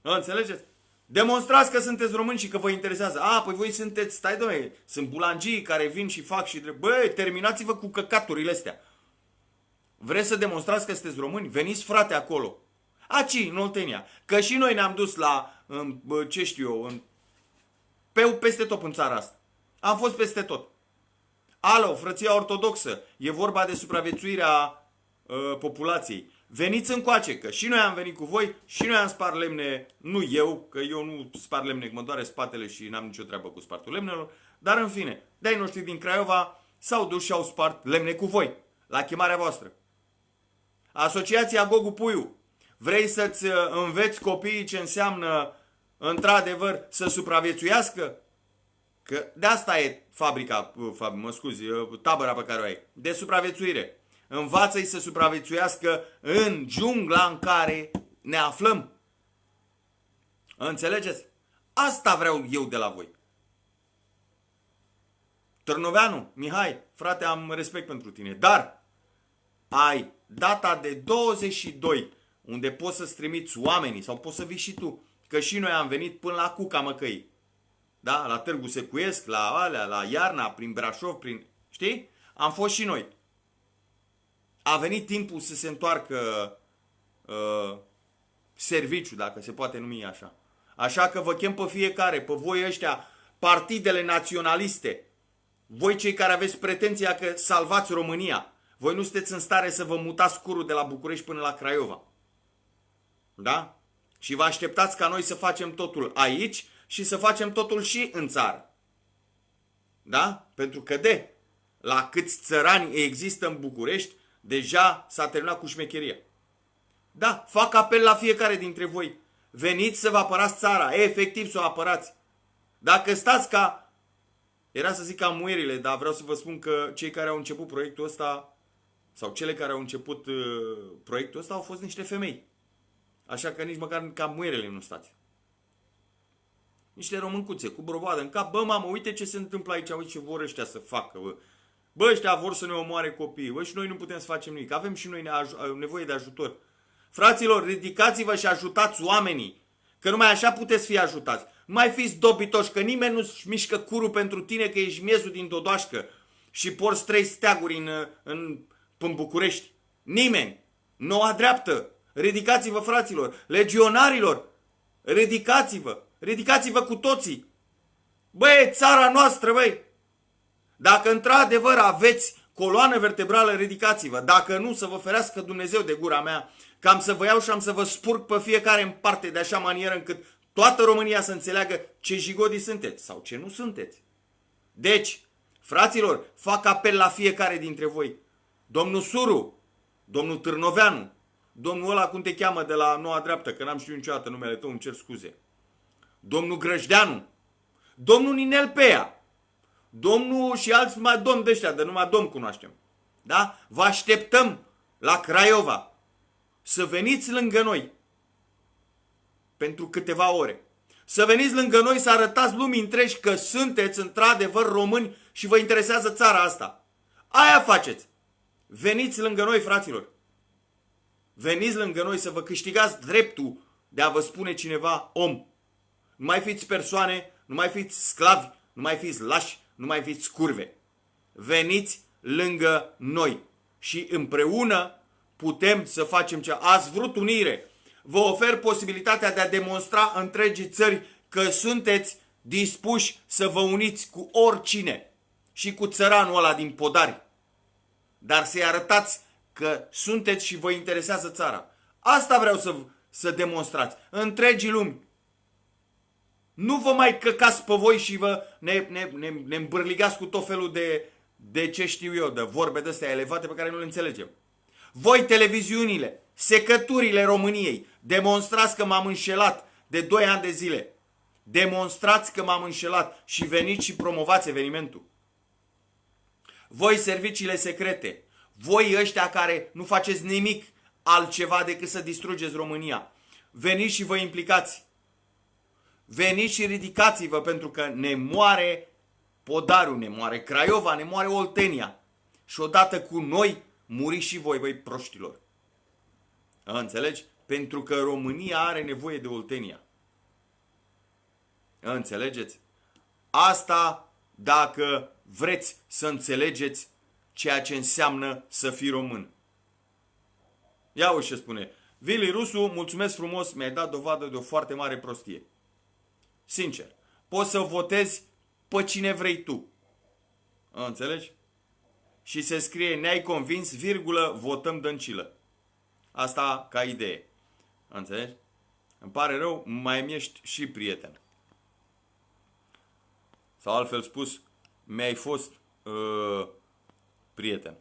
Înțelegeți? Demonstrați că sunteți români și că vă interesează. A, păi voi sunteți, stai doamne, sunt bulangii care vin și fac și drept. Băi, terminați-vă cu căcaturile astea. Vreți să demonstrați că sunteți români? Veniți, frate, acolo. Aci, în Oltenia. Că și noi ne-am dus la, ce știu eu, peste tot în țara asta. Am fost peste tot. Alo, frăția ortodoxă, e vorba de supraviețuirea populației. Veniți încoace, că și noi am venit cu voi, și noi am spart lemne, nu eu, că eu nu spart lemne, că mă doare spatele și n-am nicio treabă cu spartul lemnelor, dar în fine, de-ai noștri din Craiova s-au dus și au spart lemne cu voi, la chemarea voastră. Asociația Gogu Puiu, vrei să-ți înveți copiii ce înseamnă, într-adevăr, să supraviețuiască? Că de asta e tabăra pe care o ai, de supraviețuire. Învață-i să supraviețuiască în jungla în care ne aflăm. Înțelegeți? Asta vreau eu de la voi. Târnoveanu, Mihai, frate, am respect pentru tine, dar ai data de 22, unde poți să-ți trimiți oamenii, sau poți să vii și tu, că și noi am venit până la Cuca Măcăii. Da? La Târgu Secuiesc, la alea, la Iarna, prin Brașov, prin... Știi? Am fost și noi. A venit timpul să se întoarcă serviciu, dacă se poate numi așa. Așa că vă chem pe fiecare, pe voi ăștia, partidele naționaliste, voi cei care aveți pretenția că salvați România, voi nu sunteți în stare să vă mutați curul de la București până la Craiova. Da? Și vă așteptați ca noi să facem totul aici și să facem totul și în țară. Da? Pentru că la câți țărani există în București, deja s-a terminat cu șmecheria. Da, fac apel la fiecare dintre voi. Veniți să vă apărați țara, efectiv să o apărați. Dacă stați ca, era să zic ca muierile, dar vreau să vă spun că cei care au început proiectul ăsta, sau cele care au început proiectul ăsta au fost niște femei. Așa că nici măcar ca muierele nu stați. Niște româncuțe cu broboadă în cap. Bă, mamă, uite ce se întâmplă aici, uite ce vor ăștia să facă, bă. Bă, ăștia vor să ne omoare copiii. Bă, și noi nu putem să facem nimic. Avem și noi nevoie de ajutor. Fraților, ridicați-vă și ajutați oamenii. Că numai așa puteți fi ajutați. Nu mai fiți dobitoși, că nimeni nu-și mișcă curul pentru tine, că ești miezul din Dodoașcă și porți 3 steaguri în București. Nimeni. Noua dreaptă. Ridicați-vă, fraților. Legionarilor. Ridicați-vă. Ridicați-vă cu toții. Băi, țara noastră, băi. Dacă într-adevăr aveți coloană vertebrală, ridicați-vă. Dacă nu, să vă ferească Dumnezeu de gura mea, că am să vă iau și am să vă spurg pe fiecare în parte de așa manieră încât toată România să înțeleagă ce jigodi sunteți sau ce nu sunteți. Deci, fraților, fac apel la fiecare dintre voi. Domnul Suru, domnul Târnoveanu, domnul ăla cum te cheamă de la Noua Dreaptă, că n-am știut niciodată numele tău, îmi cer scuze. Domnul Grăjdeanu, domnul Ninel Pea, domnul și alți mai domni de ăștia, de numai domn cunoaștem. Da? Vă așteptăm la Craiova să veniți lângă noi pentru câteva ore. Să veniți lângă noi să arătați lumii întregi că sunteți într-adevăr români și vă interesează țara asta. Aia faceți. Veniți lângă noi, fraților. Veniți lângă noi să vă câștigați dreptul de a vă spune cineva om. Nu mai fiți persoane, nu mai fiți sclavi, nu mai fiți lași, nu mai fiți curve. Veniți lângă noi și împreună putem să facem ce ați vrut unire. Vă ofer posibilitatea de a demonstra întregii țări că sunteți dispuși să vă uniți cu oricine și cu țăranul ăla din Podari. Dar să-i arătați că sunteți și vă interesează țara. Asta vreau să demonstrați întregii lumi. Nu vă mai căcați pe voi și ne îmbârligați cu tot felul de ce știu eu, de vorbe de-astea elevate pe care nu le înțelegem. Voi, televiziunile, secăturile României, demonstrați că m-am înșelat de 2 ani de zile. Demonstrați că m-am înșelat și veniți și promovați evenimentul. Voi, serviciile secrete, voi ăștia care nu faceți nimic altceva decât să distrugeți România, veniți și vă implicați. Veniți și ridicați-vă pentru că ne moare Podariu, ne moare Craiova, ne moare Oltenia. Și odată cu noi muriți și voi, băi proștilor. Înțelegi? Pentru că România are nevoie de Oltenia. Înțelegeți? Asta dacă vreți să înțelegeți ceea ce înseamnă să fii român. Ia uite ce spune. Vili Rusu, mulțumesc frumos, mi-ai dat dovadă de o foarte mare prostie. Sincer, poți să votezi pe cine vrei tu. Înțelegi? Și se scrie, ne-ai convins, virgulă, votăm Dăncilă. Asta ca idee. Înțelegi? Îmi pare rău, mai mi-ești și prieten. Sau altfel spus, mi-ai fost prieten.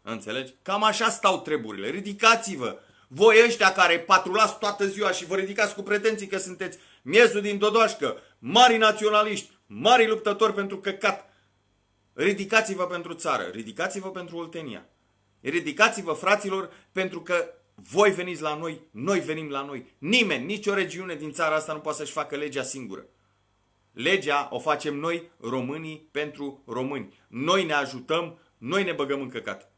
Înțelegi? Cam așa stau treburile. Ridicați-vă! Voi ăștia care patrulați toată ziua și vă ridicați cu pretenții că sunteți miezul din Dodoașcă, mari naționaliști, mari luptători pentru căcat. Ridicați-vă pentru țară, ridicați-vă pentru Oltenia. Ridicați-vă, fraților, pentru că voi veniți la noi, noi venim la noi. Nimeni, nicio regiune din țara asta nu poate să-și facă legea singură. Legea o facem noi, românii, pentru români. Noi ne ajutăm, noi ne băgăm în căcat.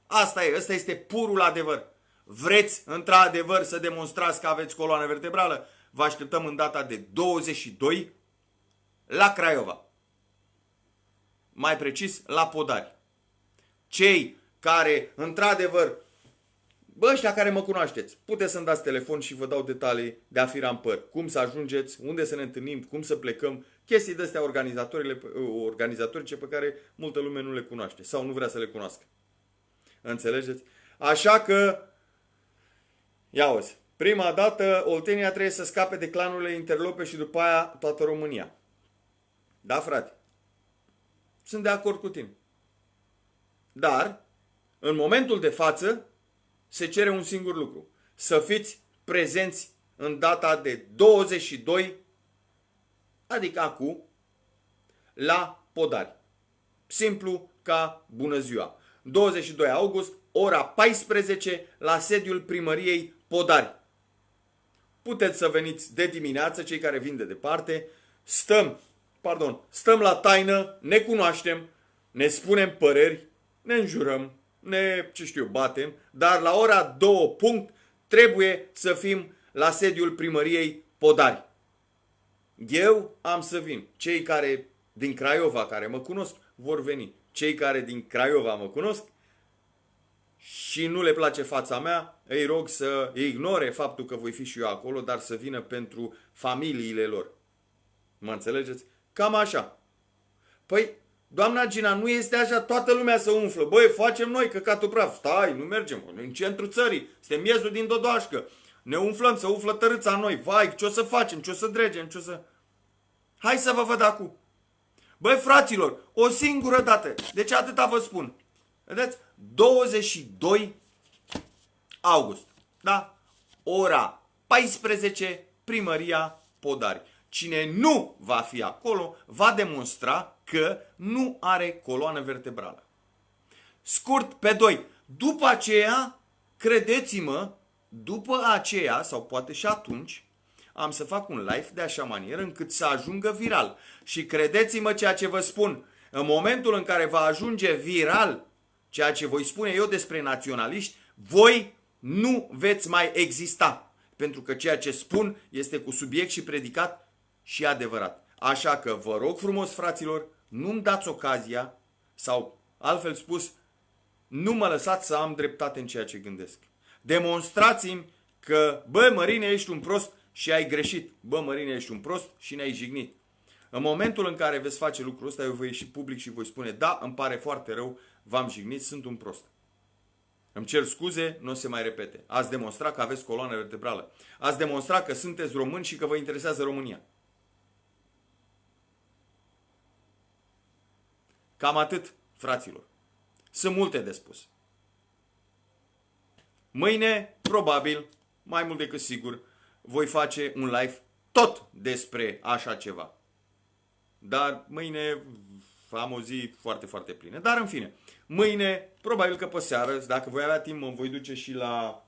Asta e, ăsta este purul adevăr. Vreți într-adevăr să demonstrați că aveți coloană vertebrală? Vă așteptăm în data de 22 la Craiova. Mai precis, la Podari. Cei care, într-adevăr, ăștia care mă cunoașteți, puteți să-mi dați telefon și vă dau detalii de a fi rampăr. Cum să ajungeți, unde să ne întâlnim, cum să plecăm, chestii de-astea organizatorice pe care multă lume nu le cunoaște sau nu vrea să le cunoască. Înțelegeți? Așa că, ia uzi, prima dată Oltenia trebuie să scape de clanurile interlope și după aia toată România. Da, frate? Sunt de acord cu tine. Dar, în momentul de față, se cere un singur lucru. Să fiți prezenți în data de 22, adică acum, la Podari. Simplu ca bună ziua. 22 august, ora 14, la sediul primăriei Podari. Puteți să veniți de dimineață, cei care vin de departe. Stăm la taină, ne cunoaștem, ne spunem păreri, ne înjurăm, batem, dar la ora 2 punct trebuie să fim la sediul primăriei Podari. Eu am să vin. Cei care din Craiova, care mă cunosc, vor veni. Cei care din Craiova mă cunosc și nu le place fața mea, îi rog să ignore faptul că voi fi și eu acolo, dar să vină pentru familiile lor. Mă înțelegeți? Cam așa. Păi, doamna Gina, nu este așa, toată lumea să umflă. Băi, facem noi căcatul praf. Stai, nu mergem. În centrul țării. Suntem miezul din Dodoașcă. Ne umflăm, să umflă tărâța noi. Vai, ce o să facem, ce o să dregem, ce o să... Hai să vă văd acum. Băi, fraților, o singură dată. Deci atâta vă spun. Vedeți? 22 august. Da? Ora 14, primăria Podari. Cine nu va fi acolo, va demonstra că nu are coloană vertebrală. Scurt, pe 2. După aceea, credeți-mă, după aceea, sau poate și atunci, am să fac un live de așa manieră încât să ajungă viral. Și credeți-mă ceea ce vă spun, în momentul în care va ajunge viral ceea ce voi spune eu despre naționaliști, voi nu veți mai exista. Pentru că ceea ce spun este cu subiect și predicat și adevărat. Așa că vă rog frumos, fraților, nu-mi dați ocazia, sau altfel spus, nu mă lăsați să am dreptate în ceea ce gândesc. Demonstrați-mi că, bă, Mărine, ești un prost și ai greșit. Bă, Mărine, ești un prost și ne-ai jignit. În momentul în care veți face lucrul ăsta, eu voi ieși public și voi spune, da, îmi pare foarte rău, v-am jignit, sunt un prost. Îmi cer scuze, nu o să se mai repete. Ați demonstrat că aveți coloană vertebrală. Ați demonstrat că sunteți români și că vă interesează România. Cam atât, fraților. Sunt multe de spus. Mâine, probabil, mai mult decât sigur, voi face un live tot despre așa ceva. Dar mâine am o zi foarte, foarte plină. Dar în fine, mâine, probabil că pe seară, dacă voi avea timp, mă voi duce și la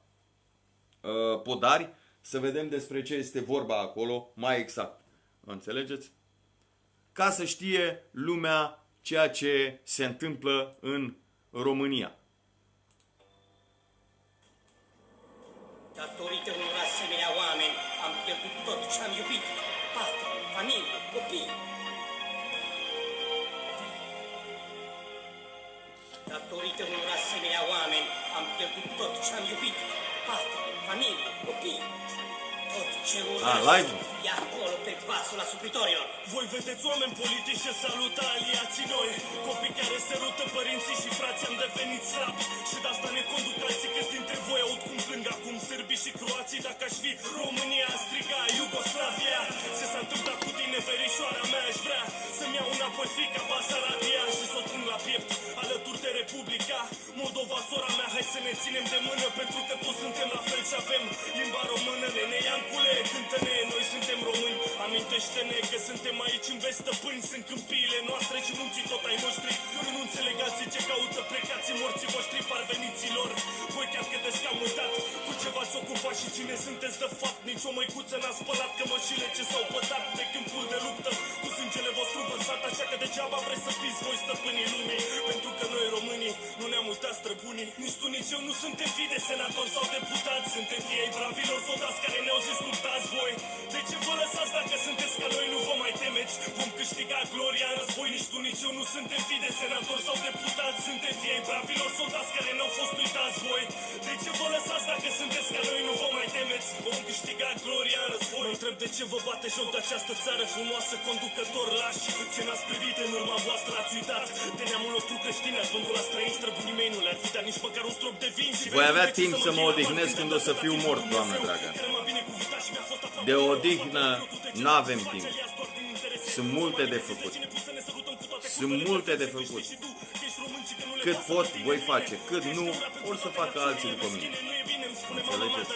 Podari să vedem despre ce este vorba acolo, mai exact. Înțelegeți? Ca să știe lumea ceea ce se întâmplă în România. Datorită unor asemenea oameni am pierdut tot ce am iubit. Patrie, familie, copii. Datorită unor asemenea oameni am pierdut tot ce am iubit. Patrie, familie, copii. Tot ce live. e acolo pe vasul asupritorilor. Voi vedeți oameni politici ce salută aliații noi. Copii care se rută părinții și frații am devenit slabi. Și de asta ne conduc alții, că dintre voi aud cum plâng acum sârbii și croații. Dacă aș fi România, aș striga Iugoslavia. Ce s-a întâmplat cu tine, verișoara mea, aș vrea să-mi iau înapoi fiica Basarabia și să o strâng la piept alături de Republica Moldova, sora mea, hai să ne ținem de mână, pentru că toți suntem la fel și avem limba română. Ne Iancule, cântă-ne, noi suntem români. Amintește-ne că suntem aici în vest, stăpâni, sunt câmpiile noastre și munții tot ai noștri. Eu nu înțeleg alții ce caută plecații morții voștri parveniților. Voi chiar credeți că am uitat cu ce v-ați ocupat și cine sunteți de fapt? Nici o măicuță n-a spălat cămășile ce s-au pătat pe câmpul de luptă cu sângele vostru vărsat. Așa că degeaba vreți să fiți voi stăpânii lumii, pentru că noi românii nu ne-am uitat străbunii. Nici tu, nici eu nu suntem fii de senatori sau deputați. Suntem fii ai bravilor soldați care ne-au zis luptați voi. De ce vă lăsați dacă sunteți ca noi, nu vă mai temeți? Vom câștiga gloria în război. Nici tu, nici eu nu suntem fii de senatori sau deputați. Suntem fii ai bravilor soldați care ne-au fost uitați voi. De ce vă lăsați dacă sunteți ca noi, nu vă mai temeți? Vom câștiga gloria în război. Mă întreb de ce vă bate joc de această țară frumoasă, conducători lași. Ce n-ați privit în urma voastră ați uitat. De neamul nostru creștin ați vândut la străini, străbunii mei nu le-ar fi dat nici măcar un strop de vin. Voi avea timp să mă odihnesc când o să fiu mort, Doamne dragă. De odihnă n-avem timp. Sunt multe de făcut. Sunt multe de făcut. Cât pot, voi face. Cât nu, or să facă alții după mine. Înțelegeți?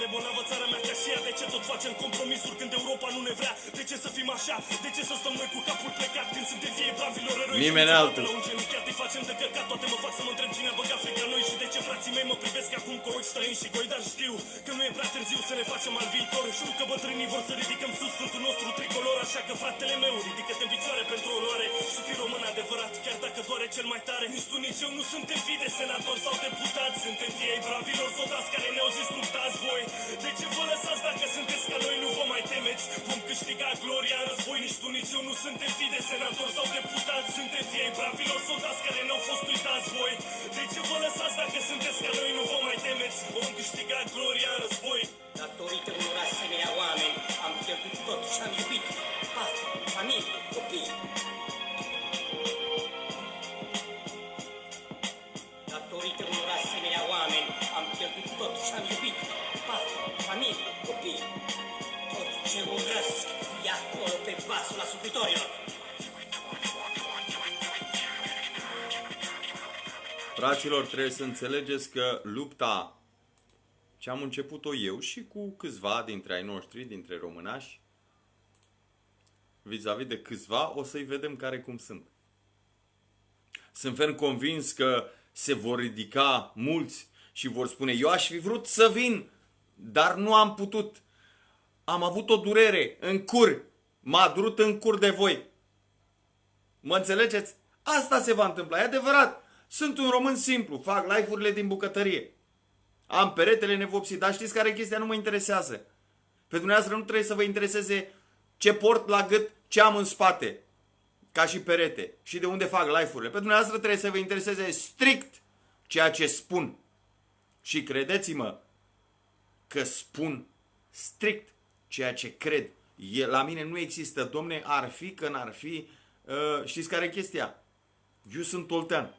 De ce tot facem compromisuri când Europa nu ne vrea? De ce să fim așa? De ce să stăm noi cu capul plecat când suntem fie bravilor eroi? Nimeni altul. Chiar te facem de căcat, toate mă fac să mă întreb cine a băgat frica noi și de ce frații mei mă privesc acum cu ochi străini și goi, dar știu că nu e prea târziu să ne facem al viitor. Știu că bătrânii vor să ridicăm sus sfântul nostru tricolor, așa că fratele meu, ridică-te în picioare pentru onoare și fii român adevărat, chiar dacă doare cel mai tare. Nici tu, nici eu nu suntem fii de senatori sau deputați, suntem fii ai bravilor soldați care ne-au zis luptați voi. De ce vă lăsați dacă sunteți ca noi, nu vă mai temeți? Vom câștiga gloria în război. Nici tu, nici eu nu suntem fii de senatori sau deputați, suntem fii ai bravilor soldați care ne-au fost uitați voi. De ce vă lăsați dacă sunteți ca noi, nu vă mai temeți? Vom câștiga gloria în război. Datorită unor asemenea oameni am pierdut tot ce am iubit. Patrie, familie, copii. Datorită unor asemenea oameni am pierdut tot ce am iubit. Patrie, familie, copii. Tot ce urăsc e acolo pe vasul asupritorilor. Fraților, trebuie să înțelegeți că lupta ce am început-o eu și cu câțiva dintre ai noștri, dintre românași, vis-a-vis de câțiva, o să-i vedem care cum sunt. Sunt ferm convins că se vor ridica mulți și vor spune, eu aș fi vrut să vin, dar nu am putut. Am avut o durere în cur, m-a durut în cur de voi. Mă înțelegeți? Asta se va întâmpla, e adevărat. Sunt un român simplu, fac live-urile din bucătărie. Am peretele nevopsit, dar știți care e chestia? Nu mă interesează. Pe dumneavoastră nu trebuie să vă intereseze ce port la gât, ce am în spate, ca și perete, și de unde fac live-urile. Pe dumneavoastră trebuie să vă intereseze strict ceea ce spun. Și credeți-mă că spun strict ceea ce cred. La mine nu există, domne, ar fi, că n-ar fi. Știți care e chestia? Eu sunt oltean.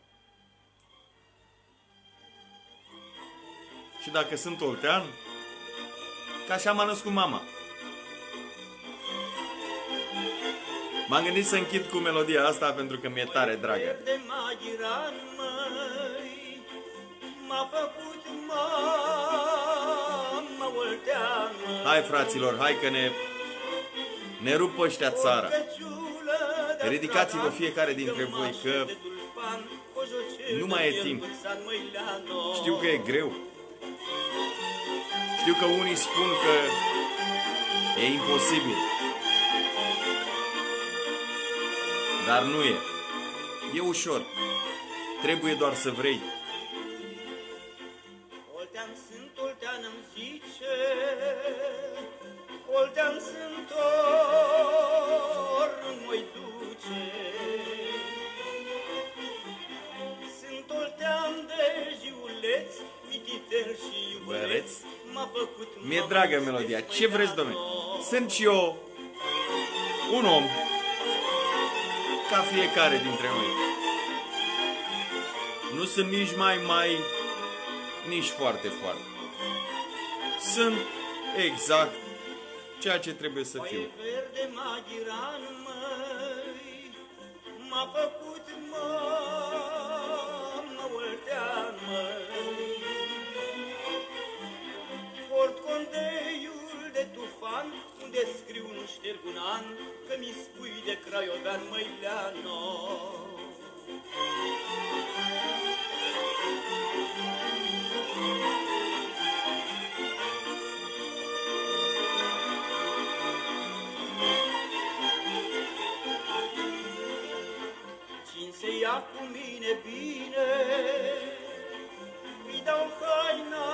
Și dacă sunt oltean, ca așa m-a născut mama. M-am gândit să închid cu melodia asta pentru că mi-e tare dragă. De magiran, măi, m-a făcut mama olteană. Hai, fraților, hai că ne rup ăștia țara. Ridicați-vă fiecare dintre voi că nu mai e timp. Știu că e greu. Știu că unii spun că e imposibil. Dar nu e. E ușor. Trebuie doar să vrei. Oltean sunt, oltean îmi zice, oltean sunt, ori nu mă-i duce. Sunt oltean de jiuleț, mititer și iubăreț. M-a făcut Mi-e dragă melodia. Ce vreți, domnule? Sunt și eu un om ca fiecare dintre noi. Nu sunt nici mai, nici foarte. Sunt exact ceea ce trebuie să fiu. Verde magiran, măi, m-a făcut mama oltean, măi. Port condeiul de tufan, unde scriu nu șterg un an, că mi spui de craiovean, măi, Leano. Cine se ia cu mine bine, îi dau haina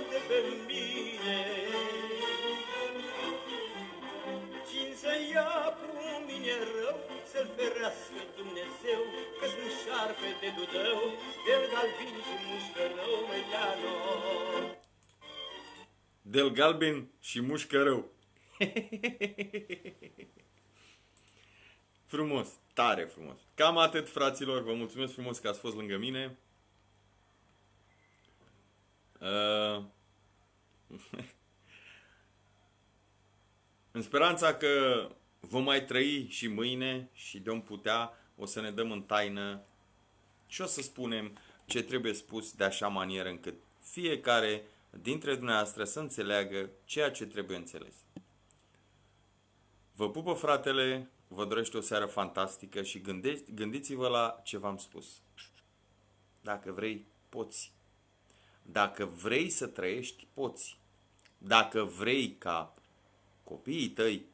de pe mine. Cine se ia cu mine rău, să-l ferească Dumnezeu, că sunt șarpe de dudău, del galbin și mușcă rău, Măileano. Del galben și mușcă rău. Frumos, tare frumos. Cam atât, fraților, vă mulțumesc frumos că ați fost lângă mine. În speranța că vom mai trăi și mâine și de-om putea, o să ne dăm în taină și o să spunem ce trebuie spus de așa manieră încât fiecare dintre dumneavoastră să înțeleagă ceea ce trebuie înțeles. Vă pupă fratele, vă dorește o seară fantastică și gândiți-vă la ce v-am spus. Dacă vrei, poți. Dacă vrei să trăiești, poți. Dacă vrei ca copiii tăi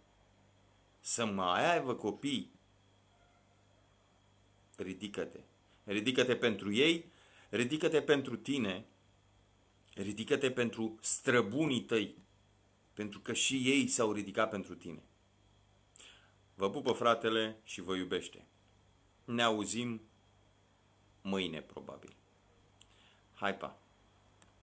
să mai aibă copii, ridică-te. Ridică-te pentru ei, ridică-te pentru tine, ridică-te pentru străbunii tăi, pentru că și ei s-au ridicat pentru tine. Vă pupă fratele și vă iubește. Ne auzim mâine, probabil. Hai, pa!